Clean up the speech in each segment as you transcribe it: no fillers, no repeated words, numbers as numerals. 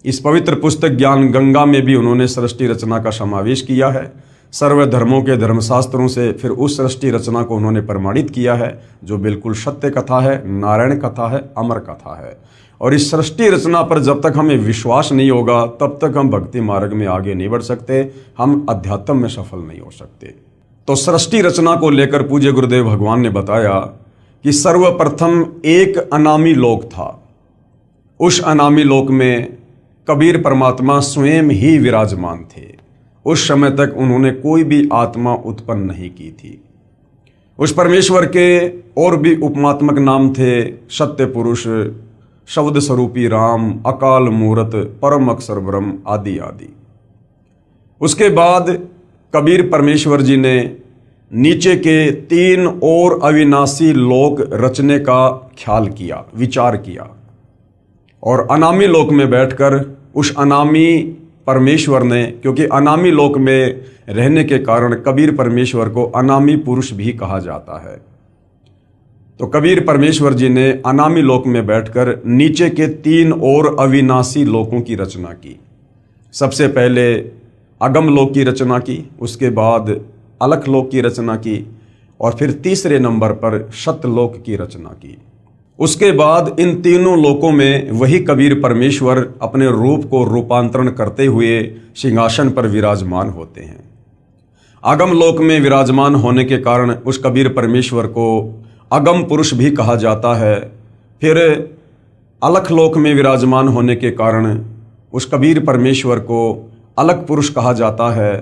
इस पवित्र पुस्तक ज्ञान गंगा में भी उन्होंने सृष्टि रचना का समावेश किया है। सर्व धर्मों के धर्मशास्त्रों से फिर उस सृष्टि रचना को उन्होंने प्रमाणित किया है जो बिल्कुल सत्य कथा है, नारायण कथा है, अमर कथा है। और इस सृष्टि रचना पर जब तक हमें विश्वास नहीं होगा तब तक हम भक्ति मार्ग में आगे नहीं बढ़ सकते, हम अध्यात्म में सफल नहीं हो सकते। तो सृष्टि रचना को लेकर पूज्य गुरुदेव भगवान ने बताया कि सर्वप्रथम एक अनामी लोक था। उस अनामी लोक में कबीर परमात्मा स्वयं ही विराजमान थे। उस समय तक उन्होंने कोई भी आत्मा उत्पन्न नहीं की थी। उस परमेश्वर के और भी उपमात्मक नाम थे, सत्य पुरुष, शब्द स्वरूपी राम, अकाल मूरत, परम अक्षर ब्रह्म आदि आदि। उसके बाद कबीर परमेश्वर जी ने नीचे के 3 और अविनाशी लोक रचने का ख्याल किया, विचार किया और अनामी लोक में बैठकर उस अनामी परमेश्वर ने, क्योंकि अनामी लोक में रहने के कारण कबीर परमेश्वर को अनामी पुरुष भी कहा जाता है, तो कबीर परमेश्वर जी ने अनामी लोक में बैठकर नीचे के 3 और अविनाशी लोकों की रचना की। सबसे पहले अगम लोक की रचना की, उसके बाद अलख लोक की रचना की और फिर तीसरे नंबर पर सतलोक की रचना की। उसके बाद इन तीनों लोकों में वही कबीर परमेश्वर अपने रूप को रूपांतरण करते हुए सिंहासन पर विराजमान होते हैं। अगम लोक में विराजमान होने के कारण उस कबीर परमेश्वर को अगम पुरुष भी कहा जाता है। फिर अलख लोक में विराजमान होने के कारण उस कबीर परमेश्वर को अलख पुरुष कहा जाता है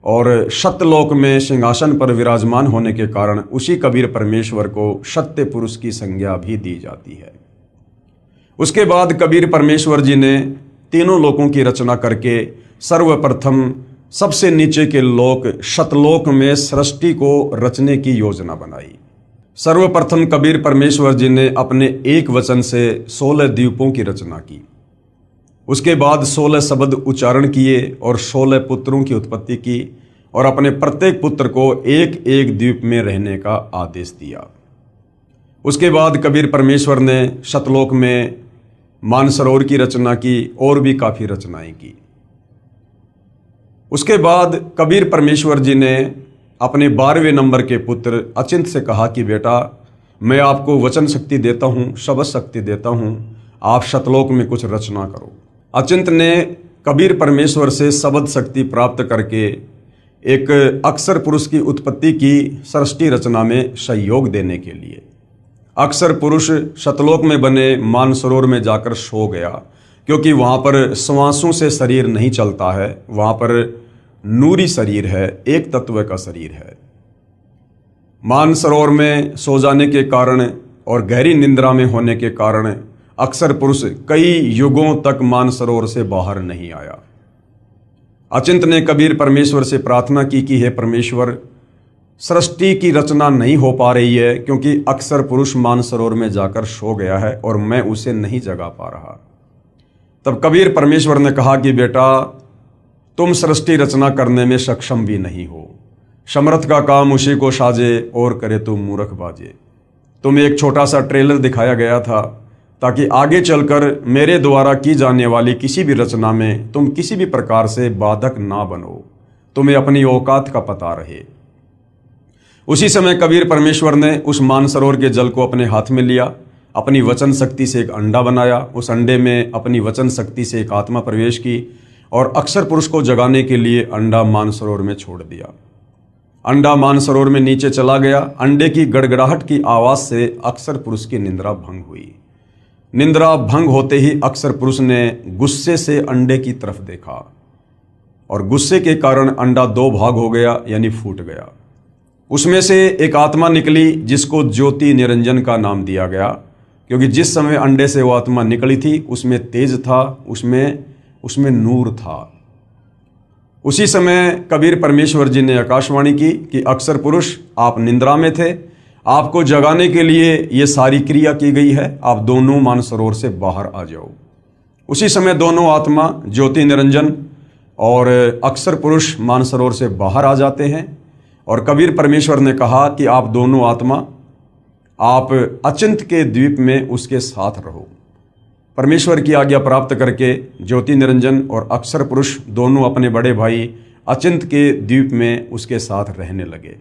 और सत्यलोक में सिंहासन पर विराजमान होने के कारण उसी कबीर परमेश्वर को सत्य पुरुष की संज्ञा भी दी जाती है। उसके बाद कबीर परमेश्वर जी ने तीनों लोकों की रचना करके सर्वप्रथम सबसे नीचे के लोक सतलोक में सृष्टि को रचने की योजना बनाई। सर्वप्रथम कबीर परमेश्वर जी ने अपने एक वचन से 16 द्वीपों की रचना की। उसके बाद 16 शब्द उच्चारण किए और 16 पुत्रों की उत्पत्ति की और अपने प्रत्येक पुत्र को एक एक द्वीप में रहने का आदेश दिया। उसके बाद कबीर परमेश्वर ने सतलोक में मानसरोवर की रचना की और भी काफ़ी रचनाएं की। उसके बाद कबीर परमेश्वर जी ने अपने 12वें नंबर के पुत्र अचिंत से कहा कि बेटा, मैं आपको वचन शक्ति देता हूँ, शब्द शक्ति देता हूँ, आप सतलोक में कुछ रचना करो। अचिंत ने कबीर परमेश्वर से शब्द शक्ति प्राप्त करके एक अक्षर पुरुष की उत्पत्ति की सृष्टि रचना में सहयोग देने के लिए। अक्षर पुरुष सतलोक में बने मानसरोवर में जाकर सो गया, क्योंकि वहाँ पर श्वासों से शरीर नहीं चलता है, वहाँ पर नूरी शरीर है, एक तत्व का शरीर है। मानसरोवर में सो जाने के कारण और गहरी निंद्रा में होने के कारण अक्षर पुरुष कई युगों तक मानसरोवर से बाहर नहीं आया। अचिंत ने कबीर परमेश्वर से प्रार्थना की कि हे परमेश्वर, सृष्टि की रचना नहीं हो पा रही है क्योंकि अक्षर पुरुष मानसरोवर में जाकर सो गया है और मैं उसे नहीं जगा पा रहा। तब कबीर परमेश्वर ने कहा कि बेटा, तुम सृष्टि रचना करने में सक्षम भी नहीं हो, समर्थ का काम उसी को साजे और करे तो मूर्ख बाजे। तुम्हें एक छोटा सा ट्रेलर दिखाया गया था ताकि आगे चलकर मेरे द्वारा की जाने वाली किसी भी रचना में तुम किसी भी प्रकार से बाधक ना बनो, तुम्हें अपनी औकात का पता रहे। उसी समय कबीर परमेश्वर ने उस मानसरोवर के जल को अपने हाथ में लिया, अपनी वचन शक्ति से एक अंडा बनाया, उस अंडे में अपनी वचन शक्ति से एक आत्मा प्रवेश की और अक्षर पुरुष को जगाने के लिए अंडा मानसरोवर में छोड़ दिया। अंडा मानसरोवर में नीचे चला गया। अंडे की गड़गड़ाहट की आवाज से अक्षर पुरुष की निंद्रा भंग हुई। निंद्रा भंग होते ही अक्षर पुरुष ने गुस्से से अंडे की तरफ देखा और गुस्से के कारण अंडा 2 भाग हो गया, यानी फूट गया। उसमें से एक आत्मा निकली जिसको ज्योति निरंजन का नाम दिया गया, क्योंकि जिस समय अंडे से वो आत्मा निकली थी उसमें तेज था, उसमें नूर था। उसी समय कबीर परमेश्वर जी ने आकाशवाणी की कि अक्षर पुरुष, आप निंद्रा में थे, आपको जगाने के लिए ये सारी क्रिया की गई है, आप दोनों मानसरोवर से बाहर आ जाओ। उसी समय दोनों आत्मा ज्योति निरंजन और अक्षर पुरुष मानसरोवर से बाहर आ जाते हैं और कबीर परमेश्वर ने कहा कि आप दोनों आत्मा, आप अचिंत के द्वीप में उसके साथ रहो। परमेश्वर की आज्ञा प्राप्त करके ज्योति निरंजन और अक्षर पुरुष दोनों अपने बड़े भाई अचिंत के द्वीप में उसके साथ रहने लगे।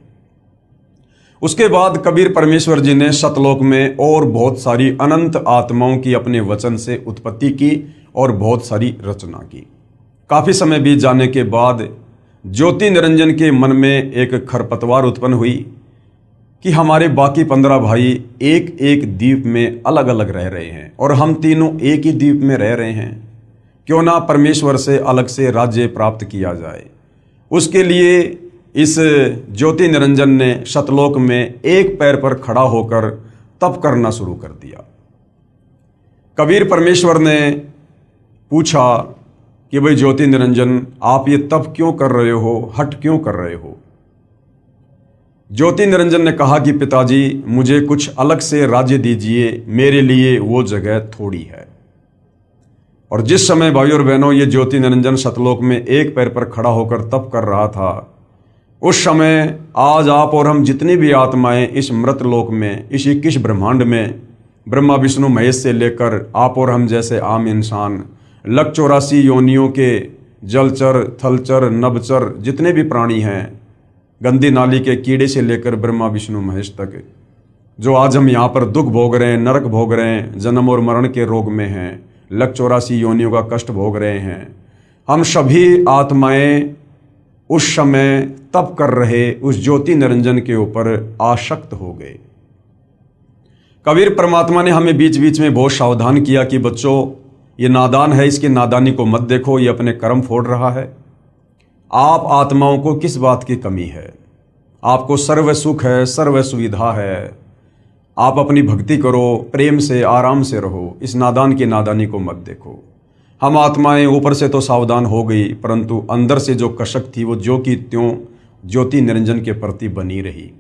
उसके बाद कबीर परमेश्वर जी ने सतलोक में और बहुत सारी अनंत आत्माओं की अपने वचन से उत्पत्ति की और बहुत सारी रचना की। काफ़ी समय बीत जाने के बाद ज्योति निरंजन के मन में एक खरपतवार उत्पन्न हुई कि हमारे बाकी 15 भाई एक एक द्वीप में अलग अलग रह रहे हैं और हम तीनों एक ही द्वीप में रह रहे हैं, क्यों ना परमेश्वर से अलग से राज्य प्राप्त किया जाए। उसके लिए इस ज्योति निरंजन ने सतलोक में एक पैर पर खड़ा होकर तप करना शुरू कर दिया। कबीर परमेश्वर ने पूछा कि भाई ज्योति निरंजन, आप ये तप क्यों कर रहे हो, हठ क्यों कर रहे हो? ज्योति निरंजन ने कहा कि पिताजी, मुझे कुछ अलग से राज्य दीजिए, मेरे लिए वो जगह थोड़ी है। और जिस समय भाई और बहनों ये ज्योति निरंजन सतलोक में एक पैर पर खड़ा होकर तप कर रहा था, उस समय आज आप और हम जितनी भी आत्माएं इस मृत लोक में, इस 21 ब्रह्मांड में, ब्रह्मा विष्णु महेश से लेकर आप और हम जैसे आम इंसान, 184 योनियों के जलचर, थलचर, नभचर जितने भी प्राणी हैं, गंदी नाली के कीड़े से लेकर ब्रह्मा विष्णु महेश तक, जो आज हम यहाँ पर दुख भोग रहे हैं, नरक भोग रहे हैं, जन्म और मरण के रोग में हैं, 184 योनियों का कष्ट भोग रहे हैं, हम सभी आत्माएं उस समय तप कर रहे उस ज्योति निरंजन के ऊपर आसक्त हो गए। कबीर परमात्मा ने हमें बीच बीच में बहुत सावधान किया कि बच्चों, ये नादान है, इसकी नादानी को मत देखो, ये अपने कर्म फोड़ रहा है। आप आत्माओं को किस बात की कमी है? आपको सर्व सुख है, सर्व सुविधा है, आप अपनी भक्ति करो, प्रेम से आराम से रहो, इस नादान की नादानी को मत देखो। हम आत्माएं ऊपर से तो सावधान हो गई, परंतु अंदर से जो कशक थी वो ज्यों की त्यों ज्योति निरंजन के प्रति बनी रही।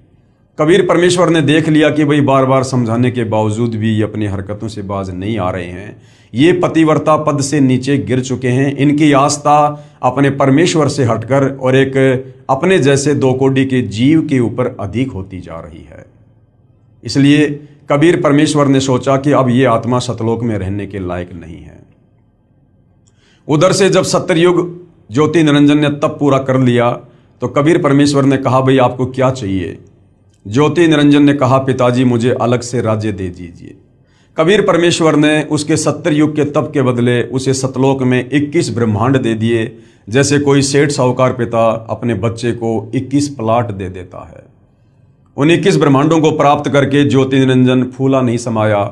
कबीर परमेश्वर ने देख लिया कि भाई बार बार समझाने के बावजूद भी ये अपनी हरकतों से बाज नहीं आ रहे हैं, ये पतिव्रता पद से नीचे गिर चुके हैं, इनकी आस्था अपने परमेश्वर से हटकर और एक अपने जैसे 2 कोड़ी के जीव के ऊपर अधिक होती जा रही है। इसलिए कबीर परमेश्वर ने सोचा कि अब ये आत्मा सतलोक में रहने के लायक नहीं है। उधर से जब सत्तरयुग ज्योति निरंजन ने तप पूरा कर लिया तो कबीर परमेश्वर ने कहा, भाई आपको क्या चाहिए? ज्योति निरंजन ने कहा, पिताजी मुझे अलग से राज्य दे दीजिए। कबीर परमेश्वर ने उसके 70 युग के तप के बदले उसे सतलोक में 21 ब्रह्मांड दे दिए, जैसे कोई सेठ साहूकार पिता अपने बच्चे को 21 प्लाट दे देता है। उन 21 ब्रह्मांडों को प्राप्त करके ज्योति निरंजन फूला नहीं समाया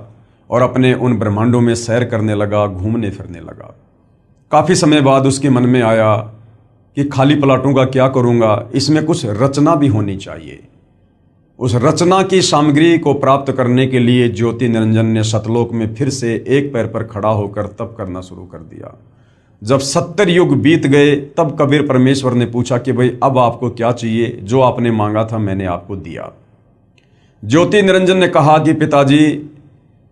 और अपने उन ब्रह्मांडों में सैर करने लगा, घूमने फिरने लगा। काफ़ी समय बाद उसके मन में आया कि खाली प्लाटों का क्या करूँगा, इसमें कुछ रचना भी होनी चाहिए। उस रचना की सामग्री को प्राप्त करने के लिए ज्योति निरंजन ने सतलोक में फिर से एक पैर पर खड़ा होकर तप करना शुरू कर दिया। जब 70 युग बीत गए तब कबीर परमेश्वर ने पूछा कि भाई अब आपको क्या चाहिए? जो आपने मांगा था मैंने आपको दिया। ज्योति निरंजन ने कहा कि पिताजी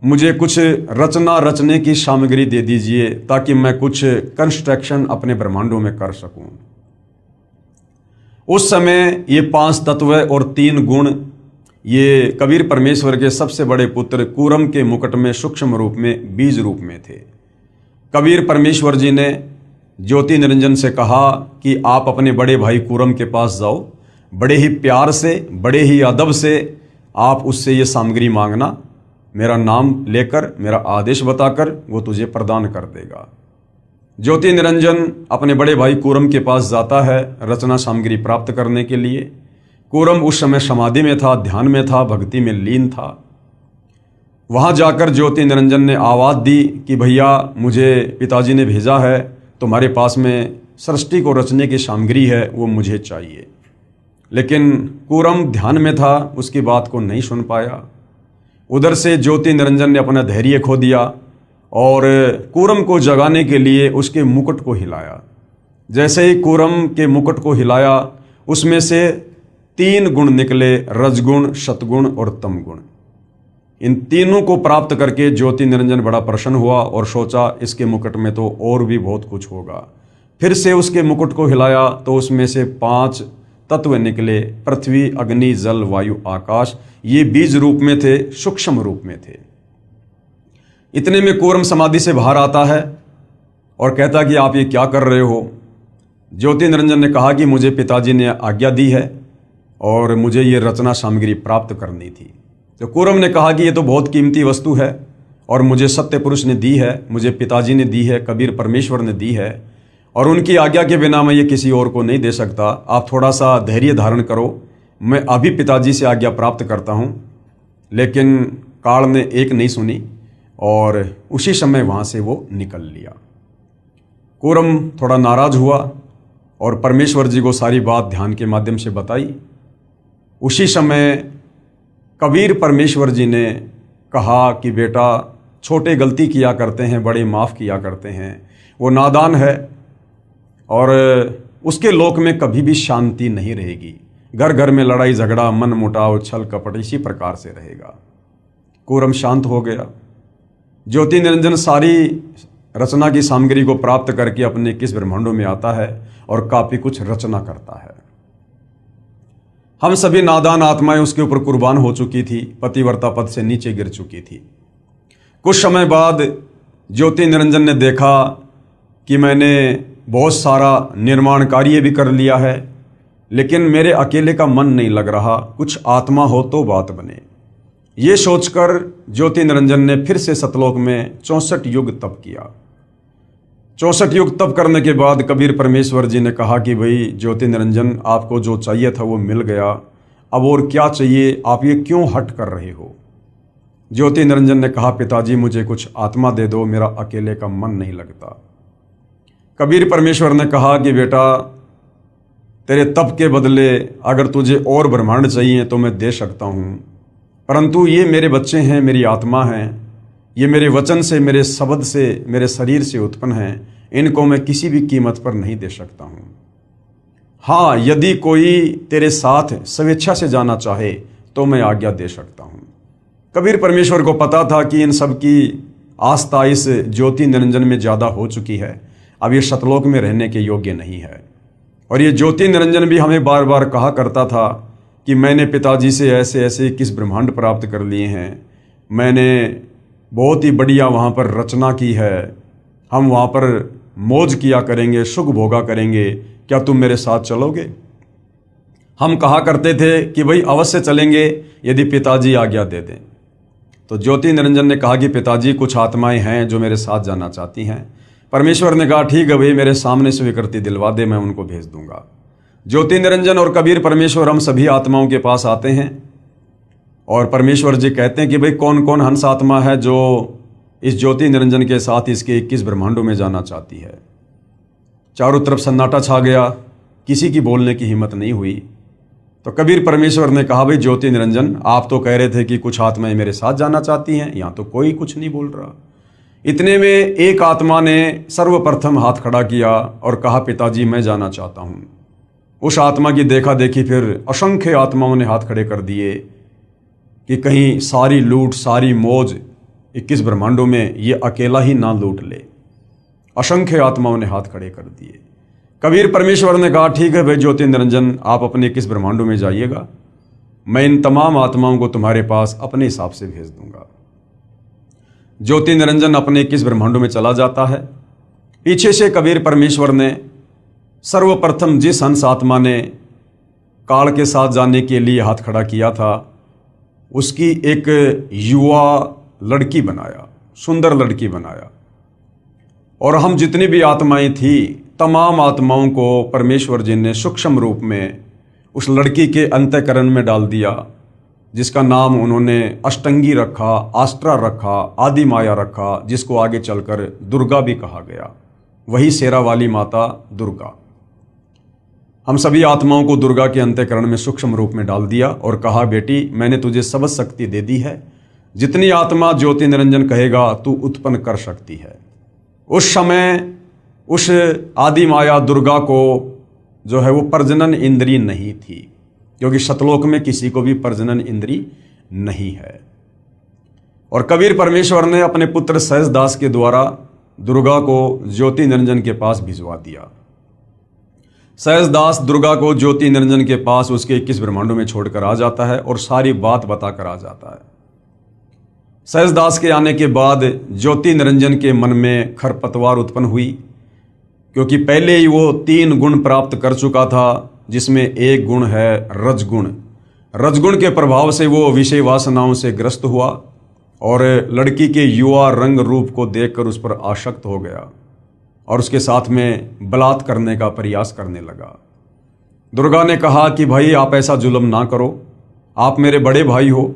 मुझे कुछ रचना रचने की सामग्री दे दीजिए ताकि मैं कुछ कंस्ट्रक्शन अपने ब्रह्मांडों में कर सकूं। उस समय ये 5 तत्व और 3 गुण ये कबीर परमेश्वर के सबसे बड़े पुत्र कूरम के मुकुट में सूक्ष्म रूप में बीज रूप में थे। कबीर परमेश्वर जी ने ज्योति निरंजन से कहा कि आप अपने बड़े भाई कूरम के पास जाओ, बड़े ही प्यार से, बड़े ही अदब से आप उससे ये सामग्री मांगना, मेरा नाम लेकर, मेरा आदेश बताकर वो तुझे प्रदान कर देगा। ज्योति निरंजन अपने बड़े भाई कूरम के पास जाता है रचना सामग्री प्राप्त करने के लिए। कूरम उस समय समाधि में था, ध्यान में था, भक्ति में लीन था। वहाँ जाकर ज्योति निरंजन ने आवाज़ दी कि भैया मुझे पिताजी ने भेजा है, तुम्हारे पास में सृष्टि को रचने की सामग्री है, वो मुझे चाहिए। लेकिन कूरम ध्यान में था, उसकी बात को नहीं सुन पाया। उधर से ज्योति निरंजन ने अपना धैर्य खो दिया और कूरम को जगाने के लिए उसके मुकुट को हिलाया। जैसे ही कूरम के मुकुट को हिलाया उसमें से 3 गुण निकले, रजगुण, सतगुण और तमगुण। इन तीनों को प्राप्त करके ज्योति निरंजन बड़ा प्रसन्न हुआ और सोचा इसके मुकुट में तो और भी बहुत कुछ होगा। फिर से उसके मुकुट को हिलाया तो उसमें से 5 तत्व निकले, पृथ्वी, अग्नि, जल, वायु, आकाश। ये बीज रूप में थे, सूक्ष्म रूप में थे। इतने में कूर्म समाधि से बाहर आता है और कहता कि आप ये क्या कर रहे हो। ज्योति निरंजन ने कहा कि मुझे पिताजी ने आज्ञा दी है और मुझे ये रचना सामग्री प्राप्त करनी थी। तो कूर्म ने कहा कि ये तो बहुत कीमती वस्तु है और मुझे सत्य पुरुष ने दी है, मुझे पिताजी ने दी है, कबीर परमेश्वर ने दी है और उनकी आज्ञा के बिना मैं ये किसी और को नहीं दे सकता। आप थोड़ा सा धैर्य धारण करो, मैं अभी पिताजी से आज्ञा प्राप्त करता हूँ। लेकिन काल ने एक नहीं सुनी और उसी समय वहाँ से वो निकल लिया। कूर्म थोड़ा नाराज हुआ और परमेश्वर जी को सारी बात ध्यान के माध्यम से बताई। उसी समय कबीर परमेश्वर जी ने कहा कि बेटा, छोटे गलती किया करते हैं, बड़े माफ़ किया करते हैं, वो नादान है और उसके लोक में कभी भी शांति नहीं रहेगी। घर घर में लड़ाई झगड़ा, मन मुटाव, छल कपट इसी प्रकार से रहेगा। कूर्म शांत हो गया। ज्योति निरंजन सारी रचना की सामग्री को प्राप्त करके अपने 21 ब्रह्मांडों में आता है और काफ़ी कुछ रचना करता है। हम सभी नादान आत्माएं उसके ऊपर कुर्बान हो चुकी थी, पतिव्रता पद से नीचे गिर चुकी थी। कुछ समय बाद ज्योति निरंजन ने देखा कि मैंने बहुत सारा निर्माण कार्य भी कर लिया है, लेकिन मेरे अकेले का मन नहीं लग रहा, कुछ आत्मा हो तो बात बने। ये सोचकर ज्योति निरंजन ने फिर से सतलोक में 64 युग तप किया। 64 युग तप करने के बाद कबीर परमेश्वर जी ने कहा कि भाई ज्योति निरंजन, आपको जो चाहिए था वो मिल गया, अब और क्या चाहिए, आप ये क्यों हट कर रहे हो। ज्योति निरंजन ने कहा, पिताजी मुझे कुछ आत्मा दे दो, मेरा अकेले का मन नहीं लगता। कबीर परमेश्वर ने कहा कि बेटा, तेरे तप के बदले अगर तुझे और ब्रह्मांड चाहिए तो मैं दे सकता हूँ, परंतु ये मेरे बच्चे हैं, मेरी आत्मा हैं, ये मेरे वचन से, मेरे शब्द से, मेरे शरीर से उत्पन्न हैं, इनको मैं किसी भी कीमत पर नहीं दे सकता हूँ। हाँ, यदि कोई तेरे साथ स्वेच्छा से जाना चाहे तो मैं आज्ञा दे सकता हूँ। कबीर परमेश्वर को पता था कि इन सब की आस्था इस ज्योति निरंजन में ज़्यादा हो चुकी है, अब ये सतलोक में रहने के योग्य नहीं है। और ये ज्योति निरंजन भी हमें बार बार कहा करता था कि मैंने पिताजी से ऐसे ऐसे 21 ब्रह्मांड प्राप्त कर लिए हैं, मैंने बहुत ही बढ़िया वहाँ पर रचना की है, हम वहाँ पर मौज किया करेंगे, सुख भोगा करेंगे, क्या तुम मेरे साथ चलोगे। हम कहा करते थे कि भाई अवश्य चलेंगे यदि पिताजी आज्ञा दे दें। तो ज्योति निरंजन ने कहा कि पिताजी, कुछ आत्माएं हैं जो मेरे साथ जाना चाहती हैं। परमेश्वर ने कहा, ठीक है भाई, मेरे सामने स्वीकृति दिलवा दे, मैं उनको भेज दूंगा। ज्योति निरंजन और कबीर परमेश्वर हम सभी आत्माओं के पास आते हैं और परमेश्वर जी कहते हैं कि भाई कौन कौन हंस आत्मा है जो इस ज्योति निरंजन के साथ इसके 21 ब्रह्मांडों में जाना चाहती है। चारों तरफ सन्नाटा छा गया, किसी की बोलने की हिम्मत नहीं हुई। तो कबीर परमेश्वर ने कहा, भाई ज्योति निरंजन, आप तो कह रहे थे कि कुछ आत्माएं मेरे साथ जाना चाहती हैं, यहाँ तो कोई कुछ नहीं बोल रहा। इतने में एक आत्मा ने सर्वप्रथम हाथ खड़ा किया और कहा, पिताजी मैं जाना चाहता हूँ। उस आत्मा की देखा देखी फिर असंख्य आत्माओं ने हाथ खड़े कर दिए कि कहीं सारी लूट, सारी मौज 21 ब्रह्मांडों में ये अकेला ही ना लूट ले। असंख्य आत्माओं ने हाथ खड़े कर दिए। कबीर परमेश्वर ने कहा, ठीक है भाई ज्योति निरंजन, आप अपने 21 ब्रह्मांडों में जाइएगा, मैं इन तमाम आत्माओं को तुम्हारे पास अपने हिसाब से भेज दूंगा। ज्योति निरंजन अपने 21 ब्रह्मांडों में चला जाता है। पीछे से कबीर परमेश्वर ने सर्वप्रथम जिस हंस आत्मा ने काल के साथ जाने के लिए हाथ खड़ा किया था, उसकी एक युवा लड़की बनाया, सुंदर लड़की बनाया। और हम जितनी भी आत्माएं थी, तमाम आत्माओं को परमेश्वर जी ने सूक्ष्म रूप में उस लड़की के अंतःकरण में डाल दिया, जिसका नाम उन्होंने अष्टंगी रखा, आस्ट्रा रखा, आदि माया रखा, जिसको आगे चलकर दुर्गा भी कहा गया। वही शेरा वाली माता दुर्गा। हम सभी आत्माओं को दुर्गा के अंतःकरण में सूक्ष्म रूप में डाल दिया और कहा, बेटी मैंने तुझे सब शक्ति दे दी है, जितनी आत्मा ज्योति निरंजन कहेगा तू उत्पन्न कर सकती है। उस समय उस आदि माया दुर्गा को जो है वो प्रजनन इंद्री नहीं थी, क्योंकि सतलोक में किसी को भी प्रजनन इंद्री नहीं है। और कबीर परमेश्वर ने अपने पुत्र सहजदास के द्वारा दुर्गा को ज्योति निरंजन के पास भिजवा दिया। सहजदास दुर्गा को ज्योति निरंजन के पास उसके 21 ब्रह्मांडों में छोड़कर आ जाता है और सारी बात बताकर आ जाता है। सहजदास के आने के बाद ज्योति निरंजन के मन में खरपतवार उत्पन्न हुई, क्योंकि पहले ही वो 3 गुण प्राप्त कर चुका था, जिसमें एक गुण है रजगुण। रजगुण के प्रभाव से वो विषय वासनाओं से ग्रस्त हुआ और लड़की के युवा रंग रूप को देखकर उस पर आसक्त हो गया और उसके साथ में बलात्कार करने का प्रयास करने लगा। दुर्गा ने कहा कि भाई आप ऐसा जुल्म ना करो, आप मेरे बड़े भाई हो,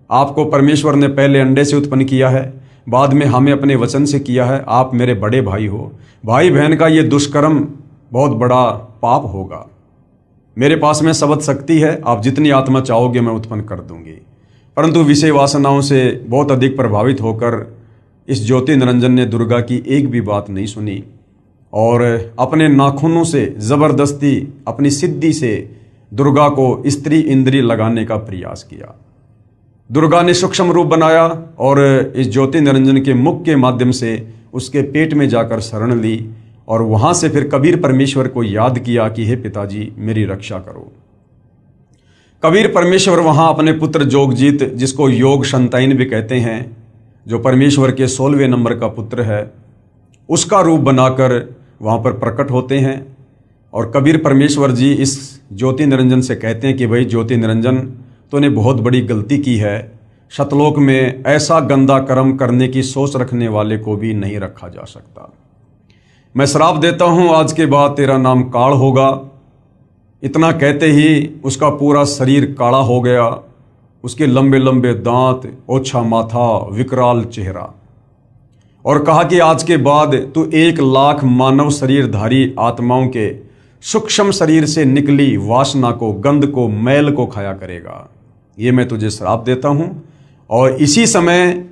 आपको परमेश्वर ने पहले अंडे से उत्पन्न किया है, बाद में हमें अपने वचन से किया है, आप मेरे बड़े भाई हो, भाई बहन का ये दुष्कर्म बहुत बड़ा पाप होगा। मेरे पास में सबद शक्ति है, आप जितनी आत्मा चाहोगे मैं उत्पन्न कर दूंगी। परंतु विषय वासनाओं से बहुत अधिक प्रभावित होकर इस ज्योति निरंजन ने दुर्गा की एक भी बात नहीं सुनी और अपने नाखूनों से जबरदस्ती अपनी सिद्धि से दुर्गा को स्त्री इंद्री लगाने का प्रयास किया। दुर्गा ने सूक्ष्म रूप बनाया और इस ज्योति निरंजन के मुख के माध्यम से उसके पेट में जाकर शरण ली और वहां से फिर कबीर परमेश्वर को याद किया कि हे पिताजी मेरी रक्षा करो। कबीर परमेश्वर वहां अपने पुत्र जोगजीत, जिसको योग शंताइन भी कहते हैं, जो परमेश्वर के 16वें नंबर का पुत्र है, उसका रूप बनाकर वहां पर प्रकट होते हैं। और कबीर परमेश्वर जी इस ज्योति निरंजन से कहते हैं कि भाई ज्योति निरंजन, तूने बहुत बड़ी गलती की है, शतलोक में ऐसा गंदा कर्म करने की सोच रखने वाले को भी नहीं रखा जा सकता। मैं श्राप देता हूं, आज के बाद तेरा नाम काल होगा। इतना कहते ही उसका पूरा शरीर काला हो गया, उसके लंबे लंबे दांत, ओछा माथा, विकराल चेहरा, और कहा कि आज के बाद तू 1 लाख मानव शरीरधारी आत्माओं के सूक्ष्म शरीर से निकली वासना को, गंध को, मैल को खाया करेगा। ये मैं तुझे श्राप देता हूं और इसी समय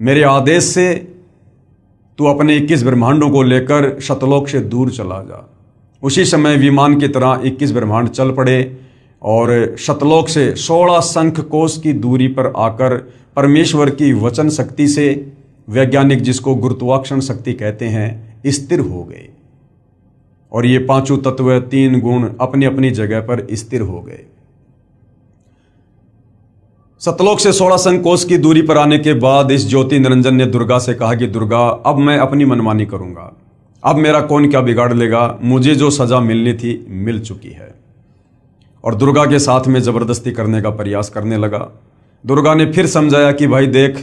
मेरे आदेश से तू अपने 21 ब्रह्मांडों को लेकर शतलोक से दूर चला जा। उसी समय विमान की तरह 21 ब्रह्मांड चल पड़े और शतलोक से 16 शंख कोश की दूरी पर आकर परमेश्वर की वचन शक्ति से, वैज्ञानिक जिसको गुरुत्वाकर्षण शक्ति कहते हैं, स्थिर हो गए और ये 5 तत्व, 3 गुण अपनी अपनी जगह पर स्थिर हो गए। सतलोक से 16 शंख कोश की दूरी पर आने के बाद इस ज्योति निरंजन ने दुर्गा से कहा कि दुर्गा, अब मैं अपनी मनमानी करूंगा, अब मेरा कौन क्या बिगाड़ लेगा, मुझे जो सजा मिलनी थी मिल चुकी है। और दुर्गा के साथ में जबरदस्ती करने का प्रयास करने लगा। दुर्गा ने फिर समझाया कि भाई देख,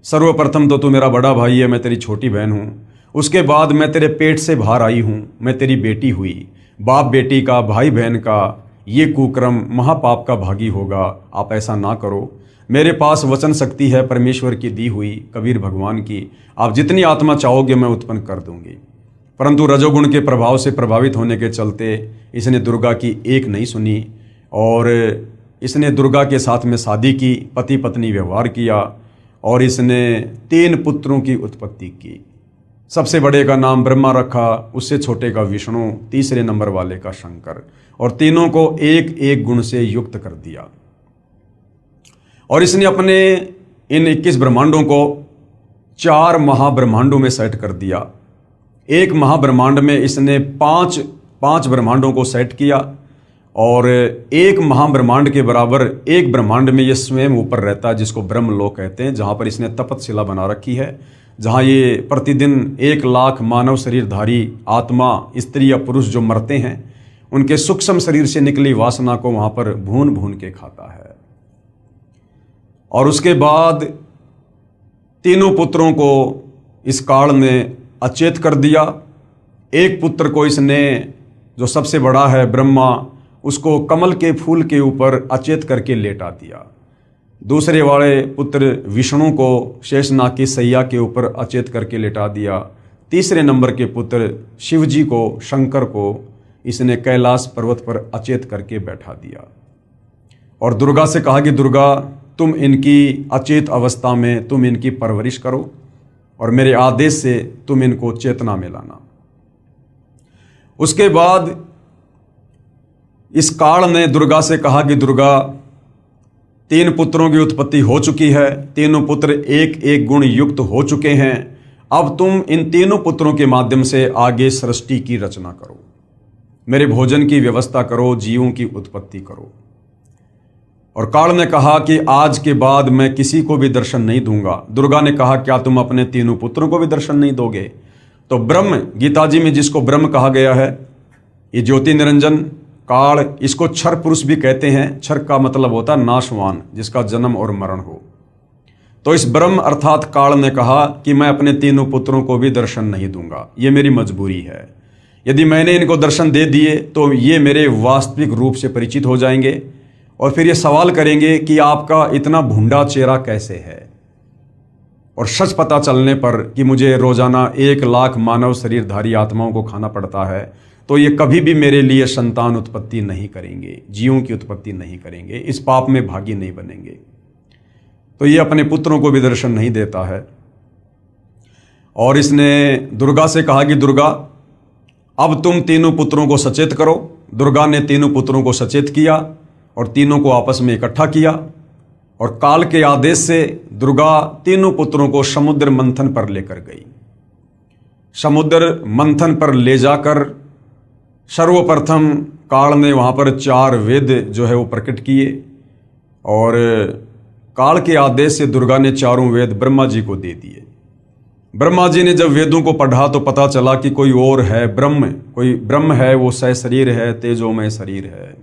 सर्वप्रथम तो तू मेरा बड़ा भाई है, मैं तेरी छोटी बहन हूं, उसके बाद मैं तेरे पेट से बाहर आई हूं, मैं तेरी बेटी हुई, बाप बेटी का, भाई बहन का ये कुक्रम महापाप का भागी होगा, आप ऐसा ना करो। मेरे पास वचन शक्ति है परमेश्वर की दी हुई, कबीर भगवान की, आप जितनी आत्मा चाहोगे मैं उत्पन्न कर दूंगी। परंतु रजोगुण के प्रभाव से प्रभावित होने के चलते इसने दुर्गा की एक नहीं सुनी और इसने दुर्गा के साथ में शादी की, पति पत्नी व्यवहार किया और इसने 3 पुत्रों की उत्पत्ति की। सबसे बड़े का नाम ब्रह्मा रखा, उससे छोटे का विष्णु, तीसरे नंबर वाले का शंकर, और तीनों को एक एक गुण से युक्त कर दिया। और इसने अपने इन 21 ब्रह्मांडों को 4 महाब्रह्मांडों में सेट कर दिया। एक महाब्रह्मांड में इसने 5 ब्रह्मांडों को सेट किया और एक महाब्रह्मांड के बराबर एक ब्रह्मांड में ये स्वयं ऊपर रहता है, जिसको ब्रह्मलोक कहते हैं, जहाँ पर इसने तपतशिला बना रखी है, जहाँ ये प्रतिदिन 1 लाख मानव शरीरधारी आत्मा, स्त्री या पुरुष जो मरते हैं, उनके सूक्ष्म शरीर से निकली वासना को वहाँ पर भून भून के खाता है। और उसके बाद तीनों पुत्रों को इस काल ने अचेत कर दिया। एक पुत्र को इसने, जो सबसे बड़ा है ब्रह्मा, उसको कमल के फूल के ऊपर अचेत करके लेटा दिया। दूसरे वाले पुत्र विष्णु को शेषनाग की सैया के ऊपर अचेत करके लेटा दिया। तीसरे नंबर के पुत्र शिवजी को, शंकर को, इसने कैलाश पर्वत पर अचेत करके बैठा दिया और दुर्गा से कहा कि दुर्गा, तुम इनकी अचेत अवस्था में तुम इनकी परवरिश करो और मेरे आदेश से तुम इनको चेतना में लाना। उसके बाद इस काल ने दुर्गा से कहा कि दुर्गा, 3 पुत्रों की उत्पत्ति हो चुकी है, तीनों पुत्र एक एक गुण युक्त हो चुके हैं, अब तुम इन तीनों पुत्रों के माध्यम से आगे सृष्टि की रचना करो, मेरे भोजन की व्यवस्था करो, जीवों की उत्पत्ति करो। और काल ने कहा कि आज के बाद मैं किसी को भी दर्शन नहीं दूंगा। दुर्गा ने कहा क्या तुम अपने तीनों पुत्रों को भी दर्शन नहीं दोगे? तो ब्रह्म, गीता जी में जिसको ब्रह्म कहा गया है, ये ज्योति निरंजन काल, इसको क्षर पुरुष भी कहते हैं। क्षर का मतलब होता है नाशवान, जिसका जन्म और मरण हो। तो इस ब्रह्म अर्थात काल ने कहा कि मैं अपने तीनों पुत्रों को भी दर्शन नहीं दूंगा, ये मेरी मजबूरी है। यदि मैंने इनको दर्शन दे दिए तो ये मेरे वास्तविक रूप से परिचित हो जाएंगे और फिर ये सवाल करेंगे कि आपका इतना भूंडा चेहरा कैसे है। और सच पता चलने पर कि मुझे रोजाना 1 लाख मानव शरीरधारी आत्माओं को खाना पड़ता है, तो ये कभी भी मेरे लिए संतान उत्पत्ति नहीं करेंगे, जीवों की उत्पत्ति नहीं करेंगे, इस पाप में भागी नहीं बनेंगे। तो ये अपने पुत्रों को भी दर्शन नहीं देता है। और इसने दुर्गा से कहा कि दुर्गा, अब तुम तीनों पुत्रों को सचेत करो। दुर्गा ने तीनों पुत्रों को सचेत किया और तीनों को आपस में इकट्ठा किया और काल के आदेश से दुर्गा तीनों पुत्रों को समुद्र मंथन पर लेकर गई। समुद्र मंथन पर ले जाकर सर्वप्रथम काल ने वहाँ पर 4 वेद जो है वो प्रकट किए और काल के आदेश से दुर्गा ने 4 वेद ब्रह्मा जी को दे दिए। ब्रह्मा जी ने जब वेदों को पढ़ा तो पता चला कि कोई और है, कोई ब्रह्म है, वो सहशरीर है, तेजोमय शरीर है।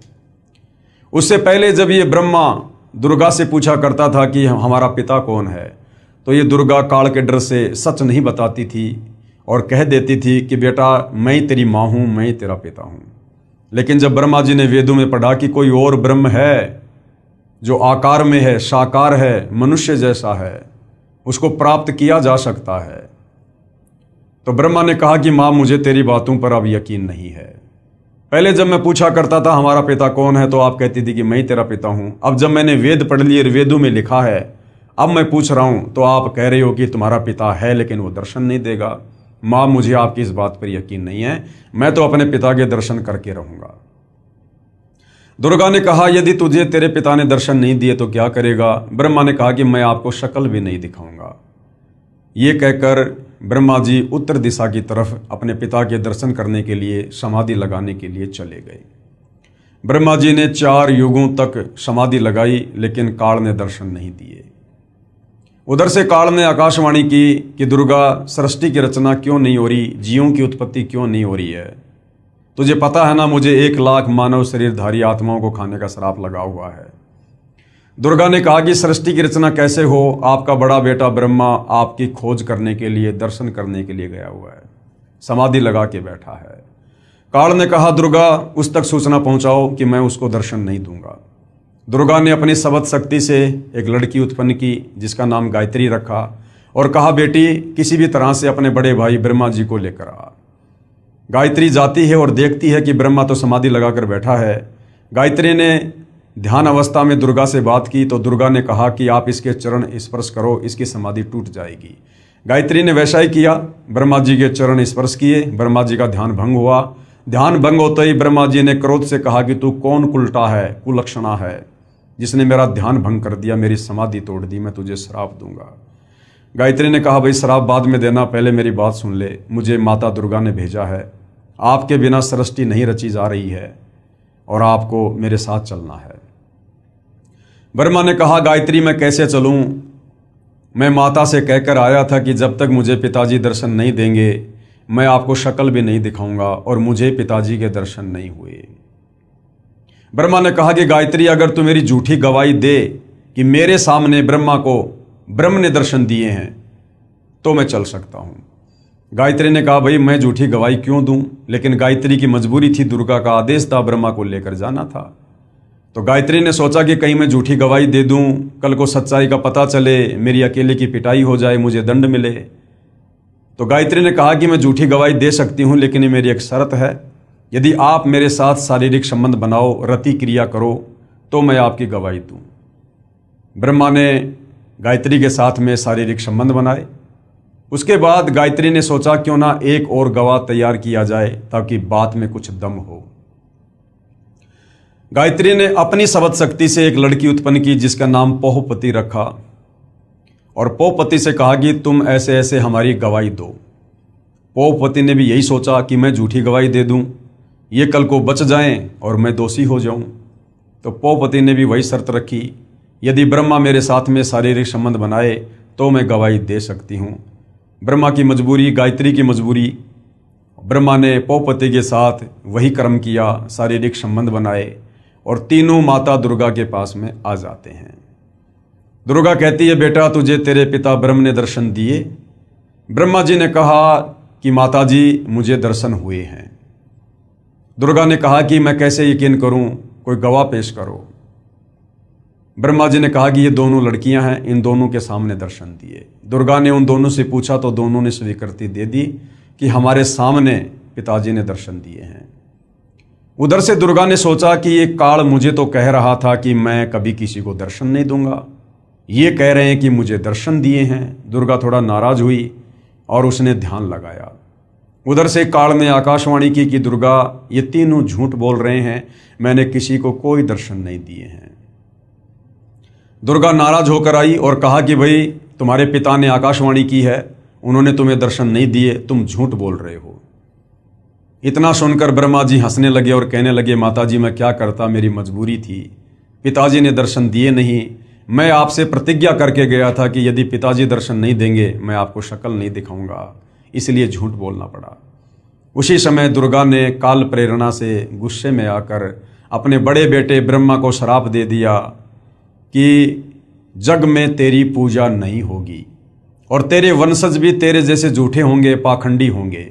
उससे पहले जब ये ब्रह्मा दुर्गा से पूछा करता था कि हमारा पिता कौन है, तो ये दुर्गा काल के डर से सच नहीं बताती थी और कह देती थी कि बेटा मैं तेरी माँ हूँ, मैं तेरा पिता हूँ। लेकिन जब ब्रह्मा जी ने वेदों में पढ़ा कि कोई और ब्रह्म है जो आकार में है, साकार है, मनुष्य जैसा है, उसको प्राप्त किया जा सकता है, तो ब्रह्मा ने कहा कि माँ मुझे तेरी बातों पर अब यकीन नहीं है। पहले जब मैं पूछा करता था हमारा पिता कौन है तो आप कहती थी कि मैं ही तेरा पिता हूं। अब जब मैंने वेद पढ़ लिए, वेदों में लिखा है, अब मैं पूछ रहा हूं तो आप कह रहे हो कि तुम्हारा पिता है लेकिन वो दर्शन नहीं देगा। माँ मुझे आपकी इस बात पर यकीन नहीं है, मैं तो अपने पिता के दर्शन करके रहूंगा। दुर्गा ने कहा यदि तुझे तेरे पिता ने दर्शन नहीं दिए तो क्या करेगा? ब्रह्मा ने कहा कि मैं आपको शक्ल भी नहीं दिखाऊंगा। ये कहकर ब्रह्मा जी उत्तर दिशा की तरफ अपने पिता के दर्शन करने के लिए समाधि लगाने के लिए चले गए। ब्रह्मा जी ने 4 युगों तक समाधि लगाई लेकिन काल ने दर्शन नहीं दिए। उधर से काल ने आकाशवाणी की कि दुर्गा, सृष्टि की रचना क्यों नहीं हो रही, जीवों की उत्पत्ति क्यों नहीं हो रही है? तुझे पता है ना मुझे 1 लाख मानव शरीरधारी आत्माओं को खाने का श्राप लगा हुआ है। दुर्गा ने कहा कि सृष्टि की रचना कैसे हो? आपका बड़ा बेटा ब्रह्मा आपकी खोज करने के लिए, दर्शन करने के लिए गया हुआ है, समाधि लगा के बैठा है। काल ने कहा दुर्गा उस तक सूचना पहुंचाओ कि मैं उसको दर्शन नहीं दूंगा। दुर्गा ने अपनी सबद शक्ति से एक लड़की उत्पन्न की जिसका नाम गायत्री रखा और कहा बेटी किसी भी तरह से अपने बड़े भाई ब्रह्मा जी को लेकर आ। गायत्री जाती है और देखती है कि ब्रह्मा तो समाधि लगाकर बैठा है। गायत्री ने ध्यान अवस्था में दुर्गा से बात की तो दुर्गा ने कहा कि आप इसके चरण स्पर्श करो, इसकी समाधि टूट जाएगी। गायत्री ने वैसा ही किया, ब्रह्मा जी के चरण स्पर्श किए, ब्रह्मा जी का ध्यान भंग हुआ। ध्यान भंग होते ही ब्रह्मा जी ने क्रोध से कहा कि तू कौन कुलटा है, कुलक्षणा है, जिसने मेरा ध्यान भंग कर दिया, मेरी समाधि तोड़ दी, मैं तुझे श्राप दूंगा। गायत्री ने कहा भाई श्राप बाद में देना, पहले मेरी बात सुन ले, मुझे माता दुर्गा ने भेजा है, आपके बिना सृष्टि नहीं रची जा रही है और आपको मेरे साथ चलना है। ब्रह्मा ने कहा गायत्री मैं कैसे चलूं? मैं माता से कहकर आया था कि जब तक मुझे पिताजी दर्शन नहीं देंगे मैं आपको शक्ल भी नहीं दिखाऊंगा और मुझे पिताजी के दर्शन नहीं हुए। ब्रह्मा ने कहा कि गायत्री अगर तू मेरी झूठी गवाही दे कि मेरे सामने ब्रह्मा को ब्रह्म ने दर्शन दिए हैं तो मैं चल सकता हूं। गायत्री ने कहा भाई मैं झूठी गवाही क्यों दूं? लेकिन गायत्री की मजबूरी थी, दुर्गा का आदेश था, ब्रह्मा को लेकर जाना था। तो गायत्री ने सोचा कि कहीं मैं झूठी गवाही दे दूं, कल को सच्चाई का पता चले, मेरी अकेले की पिटाई हो जाए, मुझे दंड मिले। तो गायत्री ने कहा कि मैं झूठी गवाही दे सकती हूं लेकिन मेरी एक शर्त है, यदि आप मेरे साथ शारीरिक संबंध बनाओ, रति क्रिया करो तो मैं आपकी गवाही दूं। ब्रह्मा ने गायत्री के साथ में शारीरिक संबंध बनाए। उसके बाद गायत्री ने सोचा क्यों ना एक और गवाह तैयार किया जाए ताकि बात में कुछ दम हो। गायत्री ने अपनी शब्द शक्ति से एक लड़की उत्पन्न की जिसका नाम पोहपति रखा और पोहपति से कहा कि तुम ऐसे ऐसे हमारी गवाही दो। पोहपति ने भी यही सोचा कि मैं झूठी गवाही दे दूं, ये कल को बच जाएं और मैं दोषी हो जाऊं। तो पौपति ने भी वही शर्त रखी, यदि ब्रह्मा मेरे साथ में शारीरिक संबंध बनाए तो मैं गवाही दे सकती हूँ। ब्रह्मा की मजबूरी, गायत्री की मजबूरी, ब्रह्मा ने पौपति के साथ वही कर्म किया, शारीरिक संबंध बनाए और तीनों माता दुर्गा के पास में आ जाते हैं। दुर्गा कहती है, बेटा तुझे तेरे पिता ब्रह्म ने दर्शन दिए। ब्रह्मा जी ने कहा कि माता जी मुझे दर्शन हुए हैं। दुर्गा ने कहा कि मैं कैसे यकीन करूं, कोई गवाह पेश करो। ब्रह्मा जी ने कहा कि ये दोनों लड़कियां हैं, इन दोनों के सामने दर्शन दिए। दुर्गा ने उन दोनों से पूछा तो दोनों ने स्वीकृति दे दी कि हमारे सामने पिताजी ने दर्शन दिए हैं। उधर से दुर्गा ने सोचा कि ये काल मुझे तो कह रहा था कि मैं कभी किसी को दर्शन नहीं दूंगा, ये कह रहे हैं कि मुझे दर्शन दिए हैं। दुर्गा थोड़ा नाराज हुई और उसने ध्यान लगाया। उधर से काल ने आकाशवाणी की कि दुर्गा ये तीनों झूठ बोल रहे हैं, मैंने किसी को कोई दर्शन नहीं दिए हैं। दुर्गा नाराज होकर आई और कहा कि भाई तुम्हारे पिता ने आकाशवाणी की है, उन्होंने तुम्हें दर्शन नहीं दिए, तुम झूठ बोल रहे हो। इतना सुनकर ब्रह्मा जी हंसने लगे और कहने लगे, माता जी मैं क्या करता, मेरी मजबूरी थी, पिताजी ने दर्शन दिए नहीं। मैं आपसे प्रतिज्ञा करके गया था कि यदि पिताजी दर्शन नहीं देंगे मैं आपको शक्ल नहीं दिखाऊंगा, इसलिए झूठ बोलना पड़ा। उसी समय दुर्गा ने काल प्रेरणा से गुस्से में आकर अपने बड़े बेटे ब्रह्मा को श्राप दे दिया कि जग में तेरी पूजा नहीं होगी और तेरे वंशज भी तेरे जैसे झूठे होंगे, पाखंडी होंगे।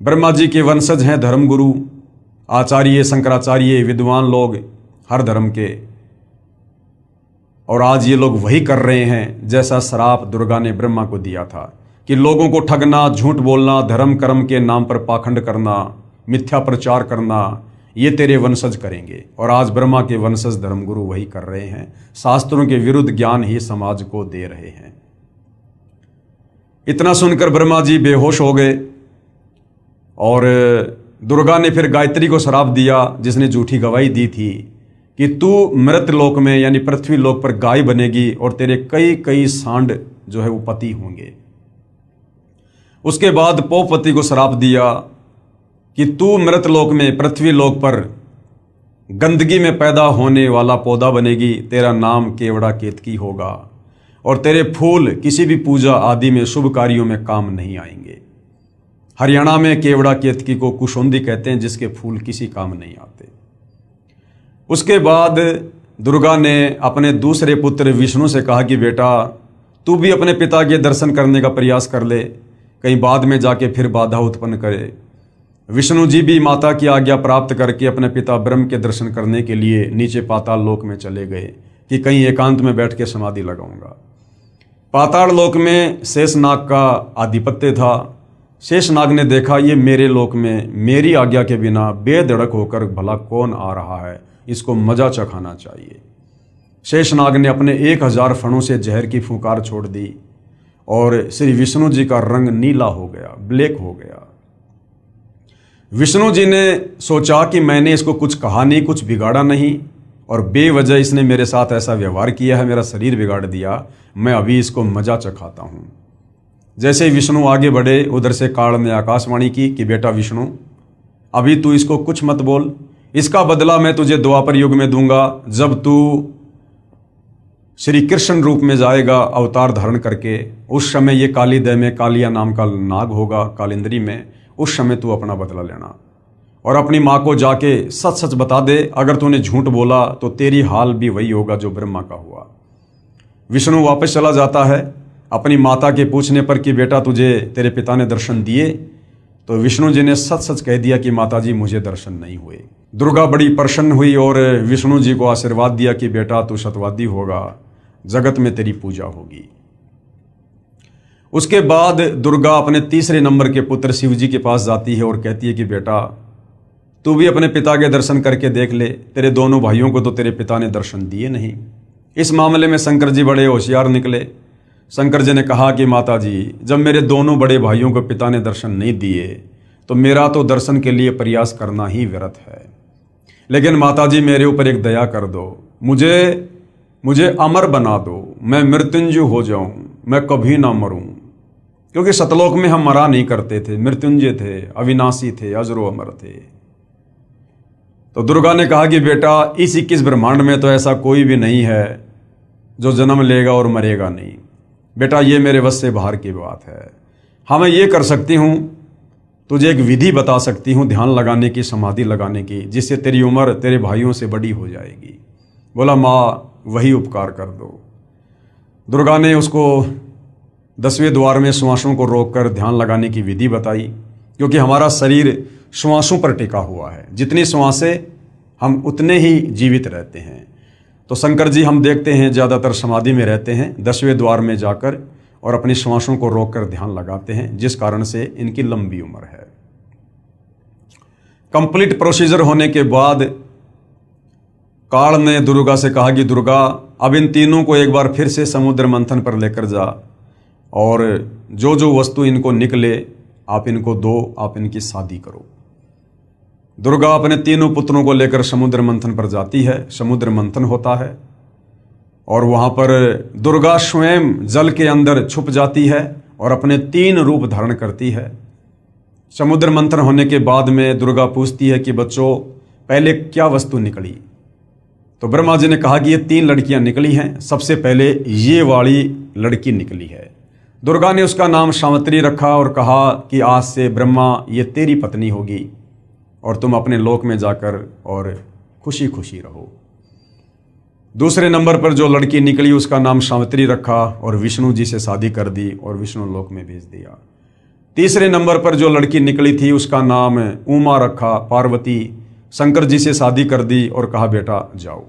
ब्रह्मा जी के वंशज हैं धर्मगुरु, आचार्य, शंकराचार्य, विद्वान लोग हर धर्म के, और आज ये लोग वही कर रहे हैं जैसा श्राप दुर्गा ने ब्रह्मा को दिया था कि लोगों को ठगना, झूठ बोलना, धर्म कर्म के नाम पर पाखंड करना, मिथ्या प्रचार करना, ये तेरे वंशज करेंगे। और आज ब्रह्मा के वंशज धर्मगुरु वही कर रहे हैं, शास्त्रों के विरुद्ध ज्ञान ही समाज को दे रहे हैं। इतना सुनकर ब्रह्मा जी बेहोश हो गए और दुर्गा ने फिर गायत्री को श्राप दिया, जिसने झूठी गवाही दी थी कि तू मृत लोक में यानी पृथ्वी लोक पर गाय बनेगी और तेरे कई कई सांड जो है वो पति होंगे। उसके बाद पौपति को श्राप दिया कि तू मृत लोक में पृथ्वी लोक पर गंदगी में पैदा होने वाला पौधा बनेगी, तेरा नाम केवड़ा केतकी होगा और तेरे फूल किसी भी पूजा आदि में, शुभ कार्यों में काम नहीं आएंगे। हरियाणा में केवड़ा केतकी को कुशोंदी कहते हैं, जिसके फूल किसी काम नहीं आते। उसके बाद दुर्गा ने अपने दूसरे पुत्र विष्णु से कहा कि बेटा तू भी अपने पिता के दर्शन करने का प्रयास कर ले, कहीं बाद में जाके फिर बाधा उत्पन्न करे। विष्णु जी भी माता की आज्ञा प्राप्त करके अपने पिता ब्रह्म के दर्शन करने के लिए नीचे पाताल लोक में चले गए कि कहीं एकांत में बैठ के समाधि लगाऊंगा। पाताल लोक में शेषनाग का आधिपत्य था। शेषनाग ने देखा ये मेरे लोक में मेरी आज्ञा के बिना बेधड़क होकर भला कौन आ रहा है, इसको मजा चखाना चाहिए। शेषनाग ने अपने 1000 फणों से जहर की फुंकार छोड़ दी और श्री विष्णु जी का रंग नीला हो गया, ब्लैक हो गया। विष्णु जी ने सोचा कि मैंने इसको कुछ कहा नहीं, कुछ बिगाड़ा नहीं और बेवजह इसने मेरे साथ ऐसा व्यवहार किया है, मेरा शरीर बिगाड़ दिया, मैं अभी इसको मजा चखाता हूँ। जैसे ही विष्णु आगे बढ़े, उधर से काल ने आकाशवाणी की कि बेटा विष्णु अभी तू इसको कुछ मत बोल, इसका बदला मैं तुझे द्वापर युग में दूंगा, जब तू श्री कृष्ण रूप में जाएगा अवतार धारण करके। उस समय ये कालीदय में कालिया नाम का नाग होगा, कालिंद्री में, उस समय तू अपना बदला लेना और अपनी माँ को जाके सच सच बता दे। अगर तूने झूठ बोला तो तेरी हाल भी वही होगा जो ब्रह्मा का हुआ। विष्णु वापस चला जाता है। अपनी माता के पूछने पर कि बेटा तुझे तेरे पिता ने दर्शन दिए, तो विष्णु जी ने सच सच कह दिया कि माता जी मुझे दर्शन नहीं हुए। दुर्गा बड़ी प्रसन्न हुई और विष्णु जी को आशीर्वाद दिया कि बेटा तू सत्यवादी होगा, जगत में तेरी पूजा होगी। उसके बाद दुर्गा अपने तीसरे नंबर के पुत्र शिव जी के पास जाती है और कहती है कि बेटा तू भी अपने पिता के दर्शन करके देख ले, तेरे दोनों भाइयों को तो तेरे पिता ने दर्शन दिए नहीं। इस मामले में शंकर जी बड़े होशियार निकले। शंकर जी ने कहा कि माता जी जब मेरे दोनों बड़े भाइयों को पिता ने दर्शन नहीं दिए तो मेरा तो दर्शन के लिए प्रयास करना ही व्यर्थ है। लेकिन माता जी मेरे ऊपर एक दया कर दो, मुझे अमर बना दो, मैं मृत्युंजय हो जाऊं, मैं कभी ना मरूं। क्योंकि सतलोक में हम मरा नहीं करते थे, मृत्युंजय थे, अविनाशी थे, अजरो अमर थे। तो दुर्गा ने कहा कि बेटा इस 21 ब्रह्मांड में तो ऐसा कोई भी नहीं है जो जन्म लेगा और मरेगा नहीं। बेटा ये मेरे बस से बाहर की बात है। हाँ मैं ये कर सकती हूँ, तुझे एक विधि बता सकती हूँ ध्यान लगाने की, समाधि लगाने की, जिससे तेरी उम्र तेरे भाइयों से बड़ी हो जाएगी। बोला माँ वही उपकार कर दो। दुर्गा ने उसको 10वें द्वार में श्वासों को रोककर ध्यान लगाने की विधि बताई, क्योंकि हमारा शरीर श्वासों पर टिका हुआ है। जितनी श्वासें हम उतने ही जीवित रहते हैं। तो शंकर जी हम देखते हैं ज़्यादातर समाधि में रहते हैं 10वें द्वार में जाकर, और अपनी श्वासों को रोककर ध्यान लगाते हैं, जिस कारण से इनकी लंबी उम्र है। कंप्लीट प्रोसीजर होने के बाद काल ने दुर्गा से कहा कि दुर्गा अब इन तीनों को एक बार फिर से समुद्र मंथन पर लेकर जा, और जो जो वस्तु इनको निकले आप इनको दो, आप इनकी शादी करो। दुर्गा अपने तीनों पुत्रों को लेकर समुद्र मंथन पर जाती है। समुद्र मंथन होता है और वहाँ पर दुर्गा स्वयं जल के अंदर छुप जाती है और अपने 3 रूप धारण करती है। समुद्र मंथन होने के बाद में दुर्गा पूछती है कि बच्चों पहले क्या वस्तु निकली? तो ब्रह्मा जी ने कहा कि ये 3 लड़कियां निकली हैं। सबसे पहले ये वाली लड़की निकली है। दुर्गा ने उसका नाम सावित्री रखा और कहा कि आज से ब्रह्मा ये तेरी पत्नी होगी और तुम अपने लोक में जाकर और खुशी खुशी रहो। दूसरे नंबर पर जो लड़की निकली उसका नाम सावित्री रखा और विष्णु जी से शादी कर दी और विष्णु लोक में भेज दिया। तीसरे नंबर पर जो लड़की निकली थी उसका नाम उमा रखा, पार्वती शंकर जी से शादी कर दी और कहा बेटा जाओ।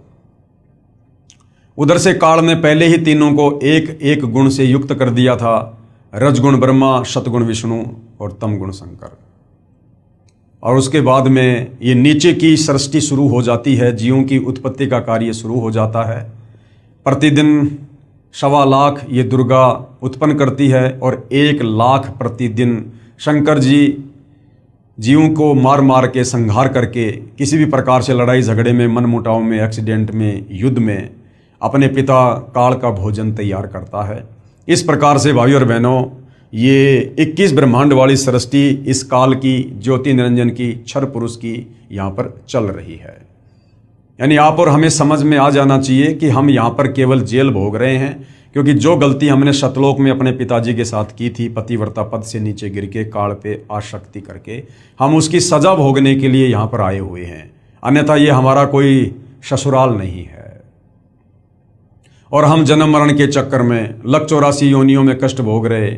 उधर से काल ने पहले ही तीनों को एक एक गुण से युक्त कर दिया था, रजगुण ब्रह्मा, सतगुण विष्णु और तमगुण शंकर। और उसके बाद में ये नीचे की सृष्टि शुरू हो जाती है, जीवों की उत्पत्ति का कार्य शुरू हो जाता है। प्रतिदिन 1.25 लाख ये दुर्गा उत्पन्न करती है और 1 लाख प्रतिदिन शंकर जी जीवों को मार मार के संहार करके किसी भी प्रकार से लड़ाई झगड़े में, मनमुटाव में, एक्सीडेंट में, युद्ध में अपने पिता काल का भोजन तैयार करता है। इस प्रकार से भाइयों और बहनों ये 21 ब्रह्मांड वाली सृष्टि इस काल की, ज्योति निरंजन की, क्षर पुरुष की यहाँ पर चल रही है। यानी आप और हमें समझ में आ जाना चाहिए कि हम यहाँ पर केवल जेल भोग रहे हैं, क्योंकि जो गलती हमने सतलोक में अपने पिताजी के साथ की थी, पतिव्रता पद से नीचे गिर के काल पे आसक्ति करके, हम उसकी सजा भोगने के लिए यहाँ पर आए हुए हैं। अन्यथा ये हमारा कोई ससुराल नहीं है। और हम जन्म मरण के चक्कर में 184 योनियों में कष्ट भोग रहे,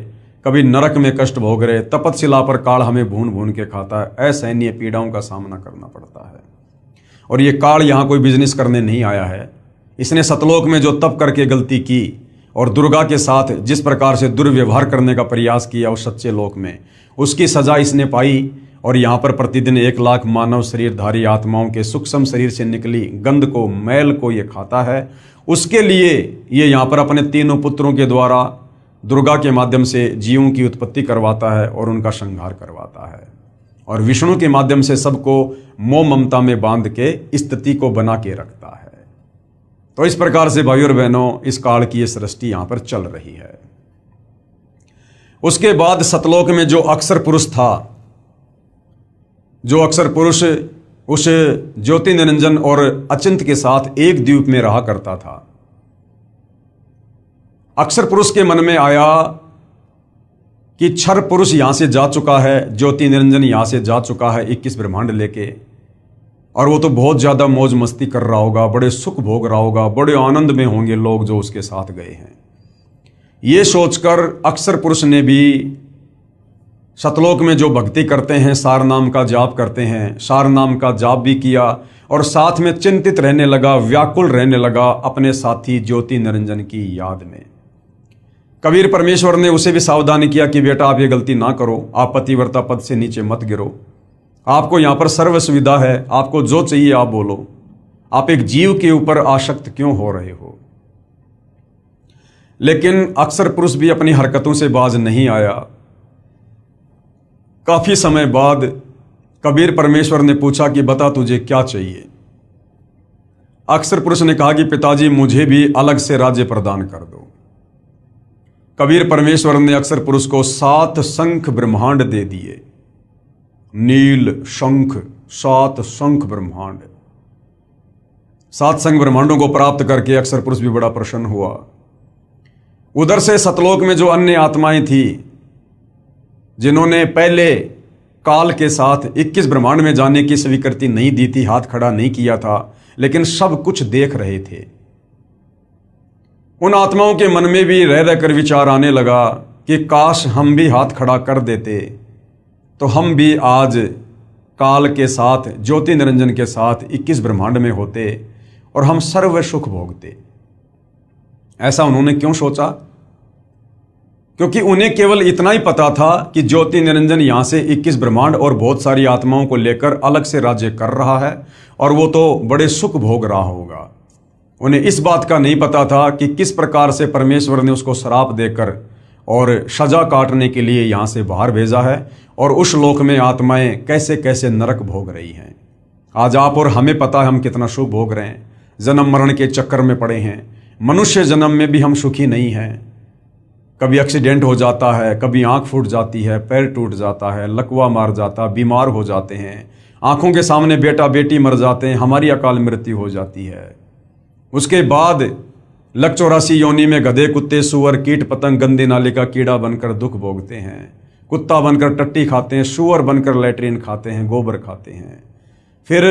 कभी नरक में कष्ट भोग रहे, तपतशिला पर काल हमें भून भून के खाता है। असहनीय पीड़ाओं का सामना करना पड़ता है। और ये काल यहाँ कोई बिजनेस करने नहीं आया है। इसने सतलोक में जो तप करके गलती की और दुर्गा के साथ जिस प्रकार से दुर्व्यवहार करने का प्रयास किया उस सच्चे लोक में, उसकी सजा इसने पाई। और यहाँ पर प्रतिदिन 1 लाख मानव शरीरधारी आत्माओं के सूक्ष्म शरीर से निकली गंध को, मैल को ये खाता है। उसके लिए ये यहाँ पर अपने तीनों पुत्रों के द्वारा दुर्गा के माध्यम से जीवों की उत्पत्ति करवाता है और उनका संहार करवाता है। और विष्णु के माध्यम से सबको मोह ममता में बांध के स्थिति को बना के रखता है। तो इस प्रकार से भाइयों और बहनों इस काल की ये सृष्टि यहाँ पर चल रही है। उसके बाद सतलोक में जो अक्षर पुरुष था, जो अक्षर पुरुष उस ज्योति निरंजन और अचिंत के साथ एक द्वीप में रहा करता था, अक्षर पुरुष के मन में आया कि क्षर पुरुष यहां से जा चुका है, ज्योति निरंजन यहां से जा चुका है 21 ब्रह्मांड लेके, और वो तो बहुत ज्यादा मौज मस्ती कर रहा होगा, बड़े सुख भोग रहा होगा, बड़े आनंद में होंगे लोग जो उसके साथ गए हैं। ये सोचकर अक्षर पुरुष ने भी सतलोक में जो भक्ति करते हैं, सार नाम का जाप करते हैं, सार नाम का जाप भी किया और साथ में चिंतित रहने लगा, व्याकुल रहने लगा अपने साथी ज्योति निरंजन की याद में। कबीर परमेश्वर ने उसे भी सावधान किया कि बेटा आप ये गलती ना करो, आप पतिव्रता पद से नीचे मत गिरो, आपको यहाँ पर सर्व सुविधा है, आपको जो चाहिए आप बोलो, आप एक जीव के ऊपर आसक्त क्यों हो रहे हो। लेकिन अक्षर पुरुष भी अपनी हरकतों से बाज नहीं आया। काफी समय बाद कबीर परमेश्वर ने पूछा कि बता तुझे क्या चाहिए। अक्षर पुरुष ने कहा कि पिताजी मुझे भी अलग से राज्य प्रदान कर दो। कबीर परमेश्वर ने अक्षर पुरुष को 7 शंख ब्रह्मांड दे दिए। नील शंख, 7 शंख ब्रह्मांड। सात संग ब्रह्मांडों को प्राप्त करके अक्षर पुरुष भी बड़ा प्रसन्न हुआ। उधर से सतलोक में जो अन्य आत्माएं थी, जिन्होंने पहले काल के साथ 21 ब्रह्मांड में जाने की स्वीकृति नहीं दी थी, हाथ खड़ा नहीं किया था, लेकिन सब कुछ देख रहे थे, उन आत्माओं के मन में भी रह रहकर विचार आने लगा कि काश हम भी हाथ खड़ा कर देते तो हम भी आज काल के साथ, ज्योति निरंजन के साथ 21 ब्रह्मांड में होते और हम सर्व सुख भोगते। ऐसा उन्होंने क्यों सोचा? क्योंकि उन्हें केवल इतना ही पता था कि ज्योति निरंजन यहां से 21 ब्रह्मांड और बहुत सारी आत्माओं को लेकर अलग से राज्य कर रहा है और वो तो बड़े सुख भोग रहा होगा। उन्हें इस बात का नहीं पता था कि किस प्रकार से परमेश्वर ने उसको श्राप देकर और सजा काटने के लिए यहां से बाहर भेजा है और उस लोक में आत्माएं कैसे कैसे नरक भोग रही हैं। आज आप और हमें पता है हम कितना सुख भोग रहे हैं, जन्म मरण के चक्कर में पड़े हैं। मनुष्य जन्म में भी हम सुखी नहीं हैं। कभी एक्सीडेंट हो जाता है, कभी आंख फूट जाती है, पैर टूट जाता है, लकवा मार जाता, बीमार हो जाते हैं, आंखों के सामने बेटा बेटी मर जाते हैं, हमारी अकाल मृत्यु हो जाती है। उसके बाद लक 84 योनि में गधे, कुत्ते, सुअर, कीट पतंग, गंदे नाले का कीड़ा बनकर दुख भोगते हैं। कुत्ता बनकर टट्टी खाते हैं, सुअर बनकर लैट्रिन खाते हैं, गोबर खाते हैं। फिर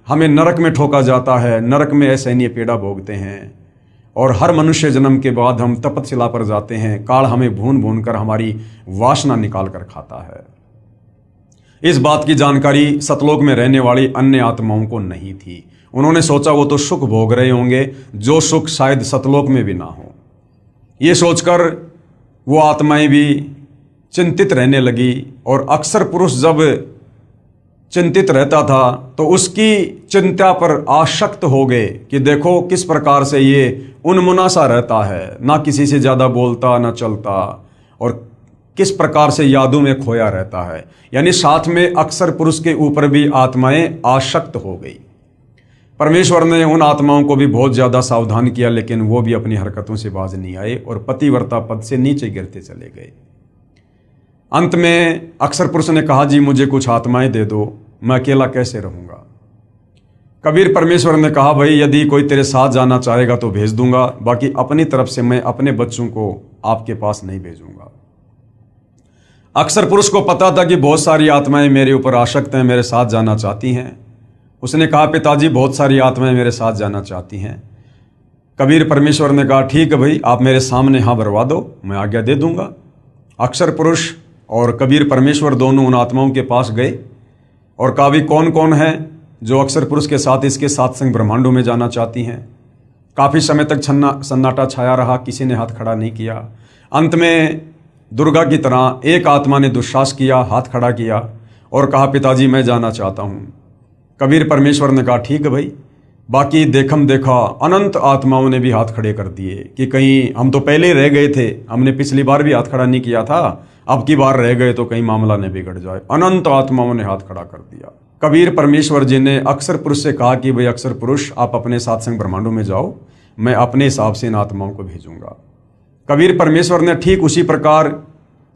हमें नरक में ठोका जाता है, नरक में असहनीय पीड़ा भोगते हैं और हर मनुष्य जन्म के बाद हम तपतशिला पर जाते हैं। काल हमें भून भून कर हमारी वासना निकाल कर खाता है। इस बात की जानकारी सतलोक में रहने वाली अन्य आत्माओं को नहीं थी। उन्होंने सोचा वो तो सुख भोग रहे होंगे, जो सुख शायद सतलोक में भी ना हो। ये सोचकर वो आत्माएं भी चिंतित रहने लगी और अक्सर पुरुष जब चिंतित रहता था तो उसकी चिंता पर आसक्त हो गए कि देखो किस प्रकार से ये उन्मुना सा रहता है, ना किसी से ज़्यादा बोलता ना चलता और किस प्रकार से यादों में खोया रहता है। यानी साथ में अक्सर पुरुष के ऊपर भी आत्माएं आसक्त हो गई। परमेश्वर ने उन आत्माओं को भी बहुत ज़्यादा सावधान किया, लेकिन वो भी अपनी हरकतों से बाज नहीं आए और पतिव्रता पद से नीचे गिरते चले गए। अंत में अक्सर पुरुष ने कहा, जी मुझे कुछ आत्माएं दे दो, मैं अकेला कैसे रहूँगा। कबीर परमेश्वर ने कहा, भाई यदि कोई तेरे साथ जाना चाहेगा तो भेज दूंगा, बाकी अपनी तरफ से मैं अपने बच्चों को आपके पास नहीं भेजूंगा। अक्सर पुरुष को पता था कि बहुत सारी आत्माएं मेरे ऊपर आसक्त हैं, मेरे साथ जाना चाहती हैं। उसने कहा, पिताजी बहुत सारी आत्माएं मेरे साथ जाना चाहती हैं। कबीर परमेश्वर ने कहा, ठीक है भाई, आप मेरे सामने हाँ भरवा दो, मैं आज्ञा दे दूंगा। अक्सर पुरुष और कबीर परमेश्वर दोनों उन आत्माओं के पास गए और कहा, भी कौन कौन है जो अक्सर पुरुष के साथ इसके सात संग ब्रह्मांडों में जाना चाहती हैं। काफ़ी समय तक सन्नाटा छाया रहा, किसी ने हाथ खड़ा नहीं किया। अंत में दुर्गा की तरह एक आत्मा ने दुस्साहस किया, हाथ खड़ा किया और कहा, पिताजी मैं जाना चाहता हूँ। कबीर परमेश्वर ने कहा, ठीक है भाई। बाकी देखम देखा अनंत आत्माओं ने भी हाथ खड़े कर दिए कि कहीं हम तो पहले ही रह गए थे, हमने पिछली बार भी हाथ खड़ा नहीं किया था, अब की बार रह गए तो कहीं मामला न बिगड़ जाए। अनंत आत्माओं ने हाथ खड़ा कर दिया। कबीर परमेश्वर जी ने अक्सर पुरुष से कहा कि भाई अक्सर पुरुष आप अपने सात संग ब्रह्मांडों में जाओ, मैं अपने हिसाब से इन आत्माओं को भेजूंगा। कबीर परमेश्वर ने ठीक उसी प्रकार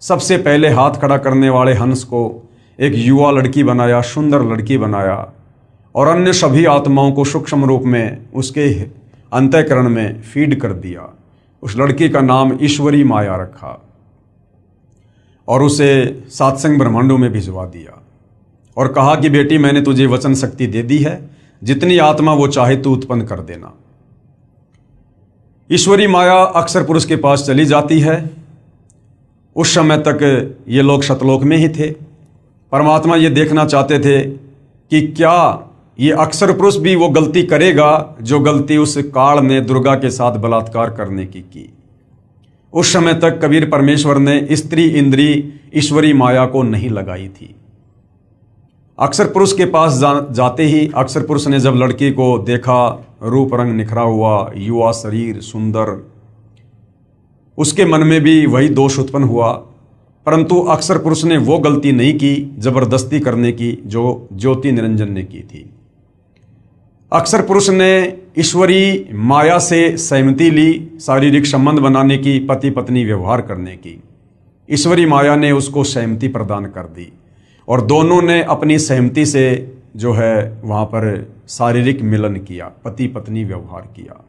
सबसे पहले हाथ खड़ा करने वाले हंस को एक युवा लड़की बनाया, सुंदर लड़की बनाया और अन्य सभी आत्माओं को सूक्ष्म रूप में उसके अंतःकरण में फीड कर दिया। उस लड़की का नाम ईश्वरी माया रखा और उसे सातसंग ब्रह्मांडों में भिजवा दिया और कहा कि बेटी मैंने तुझे वचन शक्ति दे दी है, जितनी आत्मा वो चाहे तू उत्पन्न कर देना। ईश्वरी माया अक्सर पुरुष के पास चली जाती है। उस समय तक ये लोग सतलोक में ही थे। परमात्मा ये देखना चाहते थे कि क्या ये अक्सर पुरुष भी वो गलती करेगा जो गलती उस काल ने दुर्गा के साथ बलात्कार करने की। उस समय तक कबीर परमेश्वर ने स्त्री इंद्री ईश्वरी माया को नहीं लगाई थी। अक्सर पुरुष के पास जाते ही अक्सर पुरुष ने जब लड़की को देखा, रूप रंग निखरा हुआ, युवा शरीर, सुंदर, उसके मन में भी वही दोष उत्पन्न हुआ। परंतु अक्सर पुरुष ने वो गलती नहीं की जबरदस्ती करने की जो ज्योति निरंजन ने की थी। अक्सर पुरुष ने ईश्वरी माया से सहमति ली, शारीरिक संबंध बनाने की, पति पत्नी व्यवहार करने की। ईश्वरी माया ने उसको सहमति प्रदान कर दी और दोनों ने अपनी सहमति से जो है वहाँ पर शारीरिक मिलन किया, पति पत्नी व्यवहार किया,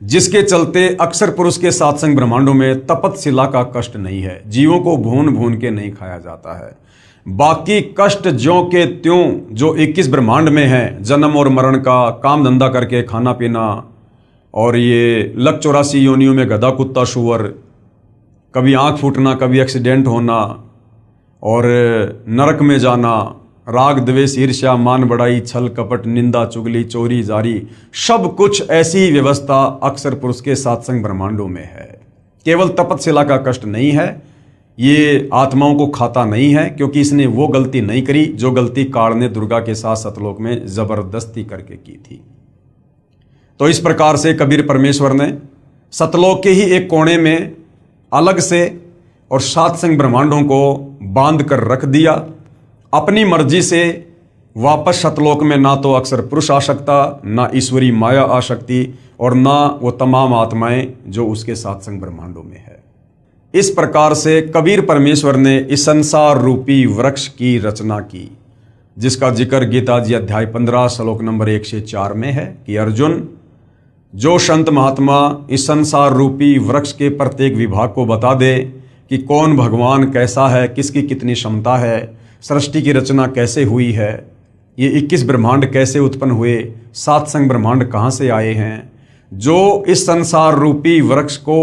जिसके चलते अक्सर पुरुष के सात्संग ब्रह्मांडों में तपतशिला का कष्ट नहीं है। जीवों को भून भून के नहीं खाया जाता है। बाकी कष्ट ज्यों के त्यों जो 21 ब्रह्मांड में है, जन्म और मरण का, काम धंधा करके खाना पीना, और ये लक 84 योनियों में गधा कुत्ता शुअर, कभी आंख फूटना, कभी एक्सीडेंट होना, और नरक में जाना, राग द्वेष ईर्ष्या मान बढ़ाई छल कपट निंदा चुगली चोरी जारी, सब कुछ ऐसी व्यवस्था अक्सर पुरुष के सात्संग ब्रह्मांडों में है। केवल तपतशिला का कष्ट नहीं है, ये आत्माओं को खाता नहीं है, क्योंकि इसने वो गलती नहीं करी जो गलती काल ने दुर्गा के साथ सतलोक में जबरदस्ती करके की थी। तो इस प्रकार से कबीर परमेश्वर ने सतलोक के ही एक कोने में अलग से और सात्संग ब्रह्मांडों को बांध कर रख दिया। अपनी मर्जी से वापस सतलोक में ना तो अक्सर पुरुष आ सकता, ना ईश्वरी माया आ सकती, और ना वो तमाम आत्माएं जो उसके सात्संग ब्रह्मांडों में है। इस प्रकार से कबीर परमेश्वर ने इस संसार रूपी वृक्ष की रचना की, जिसका जिक्र गीता जी अध्याय 15 श्लोक नंबर 1 से 4 में है कि अर्जुन, जो संत महात्मा इस संसार रूपी वृक्ष के प्रत्येक विभाग को बता दे कि कौन भगवान कैसा है, किसकी कितनी क्षमता है, सृष्टि की रचना कैसे हुई है, ये 21 ब्रह्मांड कैसे उत्पन्न हुए, सात्संग ब्रह्मांड कहाँ से आए हैं, जो इस संसार रूपी वृक्ष को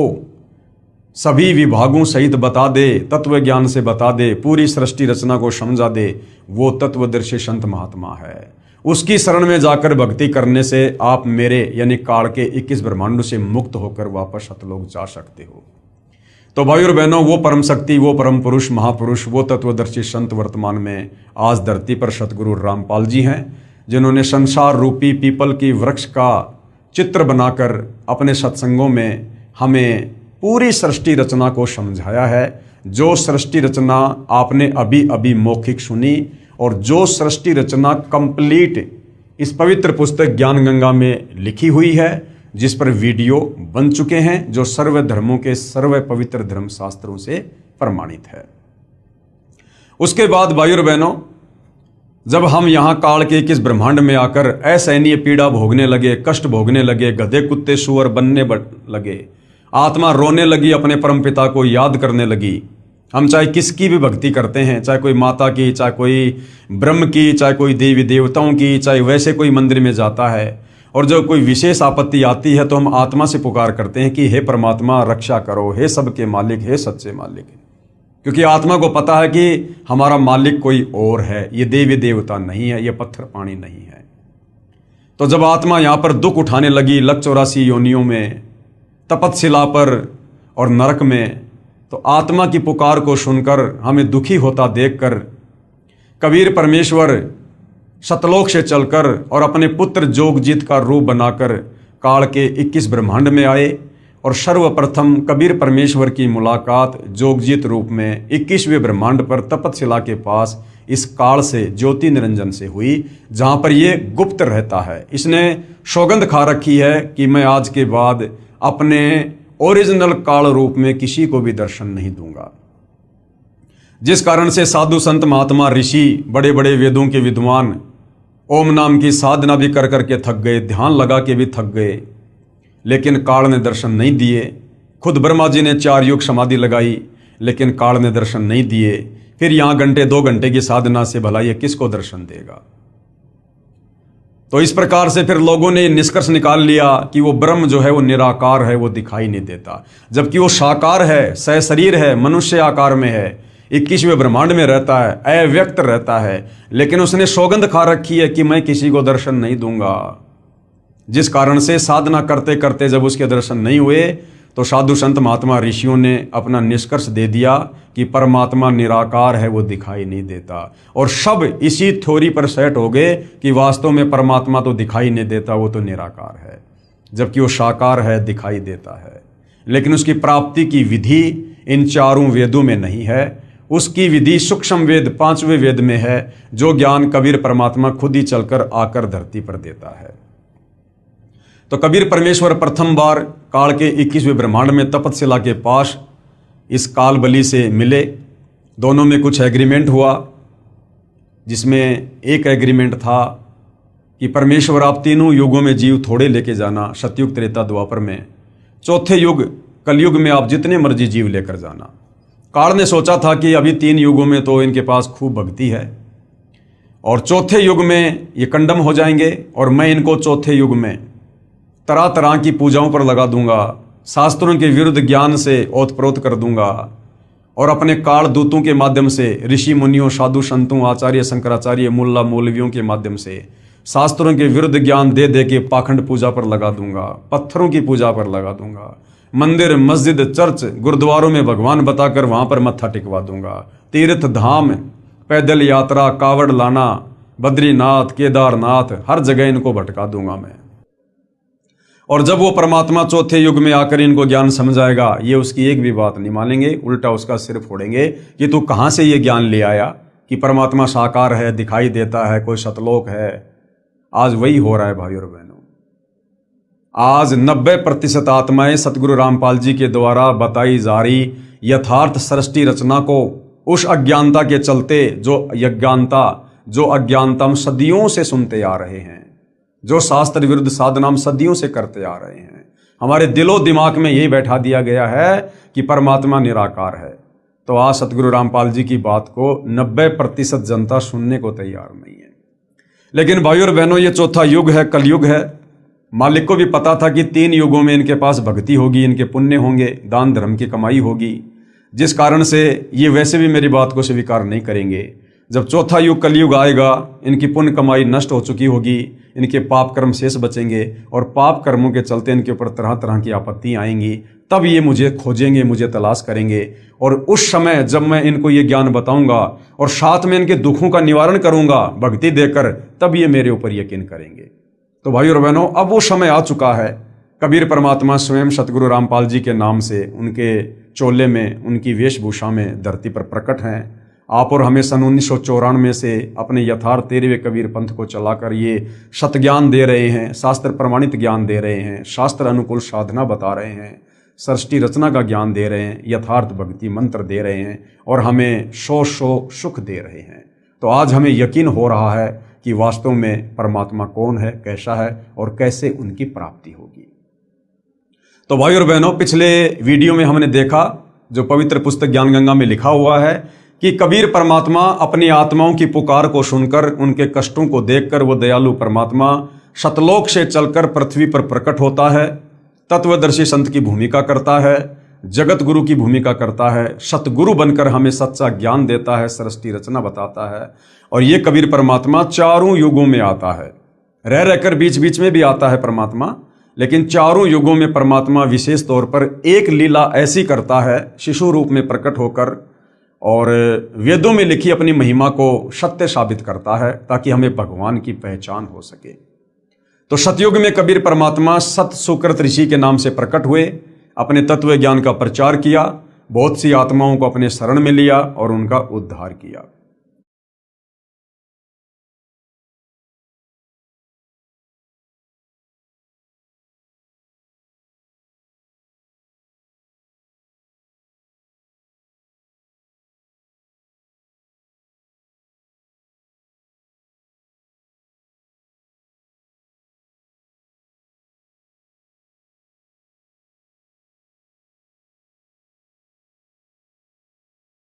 सभी विभागों सहित बता दे, तत्व ज्ञान से बता दे, पूरी सृष्टि रचना को समझा दे, वो तत्वदर्शी संत महात्मा है। उसकी शरण में जाकर भक्ति करने से आप मेरे यानी काल के 21 ब्रह्मांडों से मुक्त होकर वापस सतलोक जा सकते हो। तो भाई और बहनों, वो परम शक्ति, वो परम पुरुष, महापुरुष, वो तत्वदर्शी संत वर्तमान में आज धरती पर सतगुरु रामपाल जी हैं, जिन्होंने संसार रूपी पीपल की वृक्ष का चित्र बनाकर अपने सत्संगों में हमें पूरी सृष्टि रचना को समझाया है। जो सृष्टि रचना आपने अभी अभी मौखिक सुनी, और जो सृष्टि रचना कंप्लीट इस पवित्र पुस्तक ज्ञान गंगा में लिखी हुई है, जिस पर वीडियो बन चुके हैं, जो सर्व धर्मों के सर्व पवित्र धर्म शास्त्रों से प्रमाणित है। उसके बाद भाइयों और बहनों, जब हम यहाँ काल के 21 ब्रह्मांड में आकर असहनीय पीड़ा भोगने लगे, कष्ट भोगने लगे, गधे कुत्ते सुअर बनने लगे, आत्मा रोने लगी, अपने परमपिता को याद करने लगी। हम चाहे किसकी भी भक्ति करते हैं, चाहे कोई माता की, चाहे कोई ब्रह्म की, चाहे कोई देवी देवताओं की, चाहे वैसे कोई मंदिर में जाता है, और जब कोई विशेष आपत्ति आती है तो हम आत्मा से पुकार करते हैं कि हे परमात्मा रक्षा करो, हे सबके मालिक, हे सच्चे मालिक। क्योंकि आत्मा को पता है कि हमारा मालिक कोई और है, ये देवी देवता नहीं है, ये पत्थर पानी नहीं है। तो जब आत्मा यहाँ पर दुख उठाने लगी लक 84 योनियों में, तपतशिला पर और नरक में, तो आत्मा की पुकार को सुनकर हमें दुखी होता देखकर कबीर परमेश्वर सतलोक से चलकर और अपने पुत्र जोगजीत का रूप बनाकर काल के 21 ब्रह्मांड में आए, और सर्वप्रथम कबीर परमेश्वर की मुलाकात जोगजीत रूप में 21वें ब्रह्मांड पर तपतशिला के पास इस काल से ज्योति निरंजन से हुई, जहाँ पर ये गुप्त रहता है। इसने सौगंध खा रखी है कि मैं आज के बाद अपने ओरिजिनल काल रूप में किसी को भी दर्शन नहीं दूंगा। जिस कारण से साधु संत महात्मा ऋषि, बड़े बड़े वेदों के विद्वान ओम नाम की साधना भी कर करके थक गए, ध्यान लगा के भी थक गए, लेकिन काल ने दर्शन नहीं दिए। खुद ब्रह्मा जी ने 4 युग समाधि लगाई, लेकिन काल ने दर्शन नहीं दिए। फिर यहाँ घंटे 2 घंटे की साधना से भला ये किसको दर्शन देगा। तो इस प्रकार से फिर लोगों ने निष्कर्ष निकाल लिया कि वो ब्रह्म जो है वो निराकार है, वो दिखाई नहीं देता, जबकि वो साकार है, सहशरीर है, मनुष्य आकार में है, 21वें ब्रह्मांड में रहता है, अव्यक्त रहता है, लेकिन उसने सौगंध खा रखी है कि मैं किसी को दर्शन नहीं दूंगा। जिस कारण से साधना करते करते जब उसके दर्शन नहीं हुए, तो साधु संत महात्मा ऋषियों ने अपना निष्कर्ष दे दिया कि परमात्मा निराकार है, वो दिखाई नहीं देता, और सब इसी थ्योरी पर सेट हो गए कि वास्तव में परमात्मा तो दिखाई नहीं देता, वो तो निराकार है, जबकि वो साकार है, दिखाई देता है। लेकिन उसकी प्राप्ति की विधि इन 4 वेदों में नहीं है। उसकी विधि सूक्ष्म वेद 5वें वेद में है, जो ज्ञान कबीर परमात्मा खुद ही चलकर आकर धरती पर देता है। तो कबीर परमेश्वर प्रथम बार काल के 21वें ब्रह्मांड में तपतशिला के पास इस काल बलि से मिले। दोनों में कुछ एग्रीमेंट हुआ, जिसमें एक एग्रीमेंट था कि परमेश्वर आप तीनों युगों में जीव थोड़े लेके जाना, सतयुग त्रेता द्वापर में, चौथे युग कलयुग में आप जितने मर्जी जीव लेकर जाना। काल ने सोचा था कि अभी 3 युगों में तो इनके पास खूब भक्ति है और चौथे युग में ये कंडम हो जाएंगे और मैं इनको चौथे युग में तरह तरह की पूजाओं पर लगा दूंगा, शास्त्रों के विरुद्ध ज्ञान से ओतप्रोत कर दूंगा और अपने काल दूतों के माध्यम से, ऋषि मुनियों, साधु संतों, आचार्य शंकराचार्य, मुल्ला मौलवियों के माध्यम से शास्त्रों के विरुद्ध ज्ञान दे दे के पाखंड पूजा पर लगा दूंगा, पत्थरों की पूजा पर लगा दूंगा, मंदिर, मस्जिद, चर्च, गुरुद्वारों में भगवान बताकर वहां पर मत्था टिकवा दूंगा, तीर्थ धाम, पैदल यात्रा, कावड़ लाना, बद्रीनाथ, केदारनाथ, हर जगह इनको भटका दूंगा मैं। और जब वो परमात्मा चौथे युग में आकर इनको ज्ञान समझाएगा, ये उसकी एक भी बात नहीं मानेंगे, उल्टा उसका सिर फोड़ेंगे कि तू कहाँ से ये ज्ञान ले आया कि परमात्मा साकार है, दिखाई देता है, कोई सतलोक है। आज वही हो रहा है भाइयों और बहनों। आज 90% आत्माएं सतगुरु रामपाल जी के द्वारा बताई जा रही यथार्थ सृष्टि रचना को उस अज्ञानता के चलते, जो अज्ञानता हम सदियों से सुनते आ रहे हैं, जो शास्त्र विरुद्ध साधना हम सदियों से करते आ रहे हैं, हमारे दिलो दिमाग में यही बैठा दिया गया है कि परमात्मा निराकार है। तो आज सतगुरु रामपाल जी की बात को 90% जनता सुनने को तैयार नहीं है। लेकिन भाइयों और बहनों, ये चौथा युग है, कलयुग है। मालिक को भी पता था कि 3 युगों में इनके पास भक्ति होगी, इनके पुण्य होंगे, दान धर्म की कमाई होगी, जिस कारण से ये वैसे भी मेरी बात को स्वीकार नहीं करेंगे। जब चौथा युग कलयुग आएगा, इनकी पुण्य कमाई नष्ट हो चुकी होगी, इनके पाप कर्म शेष बचेंगे और पाप कर्मों के चलते इनके ऊपर तरह तरह की आपत्ति आएंगी। तब ये मुझे खोजेंगे, मुझे तलाश करेंगे और उस समय जब मैं इनको ये ज्ञान बताऊंगा और साथ में इनके दुखों का निवारण करूंगा भक्ति देकर, तब ये मेरे ऊपर यकीन करेंगे। तो भाइयों और बहनों, अब वो समय आ चुका है। कबीर परमात्मा स्वयं सतगुरु रामपाल जी के नाम से, उनके चोले में, उनकी वेशभूषा में धरती पर प्रकट हैं। आप और हमें सन 1994 से अपने यथार्थ 13वें कबीर पंथ को चलाकर ये सतज्ञान दे रहे हैं, शास्त्र प्रमाणित ज्ञान दे रहे हैं, शास्त्र अनुकूल साधना बता रहे हैं, सृष्टि रचना का ज्ञान दे रहे हैं, यथार्थ भक्ति मंत्र दे रहे हैं और हमें सौ सुख दे रहे हैं। तो आज हमें यकीन हो रहा है कि वास्तव में परमात्मा कौन है, कैसा है और कैसे उनकी प्राप्ति होगी। तो भाई और बहनों, पिछले वीडियो में हमने देखा, जो पवित्र पुस्तक ज्ञान गंगा में लिखा हुआ है, कि कबीर परमात्मा अपनी आत्माओं की पुकार को सुनकर, उनके कष्टों को देखकर, वो दयालु परमात्मा सतलोक से चलकर पृथ्वी पर प्रकट होता है, तत्वदर्शी संत की भूमिका करता है, जगत गुरु की भूमिका करता है, सतगुरु बनकर हमें सच्चा ज्ञान देता है, सृष्टि रचना बताता है। और ये कबीर परमात्मा 4 युगों में आता है, रह रहकर बीच बीच में भी आता है परमात्मा, लेकिन 4 युगों में परमात्मा विशेष तौर पर एक लीला ऐसी करता है, शिशु रूप में प्रकट होकर, और वेदों में लिखी अपनी महिमा को सत्य साबित करता है, ताकि हमें भगवान की पहचान हो सके। तो सतयुग में कबीर परमात्मा सत सुकृत ऋषि के नाम से प्रकट हुए, अपने तत्व ज्ञान का प्रचार किया, बहुत सी आत्माओं को अपने शरण में लिया और उनका उद्धार किया।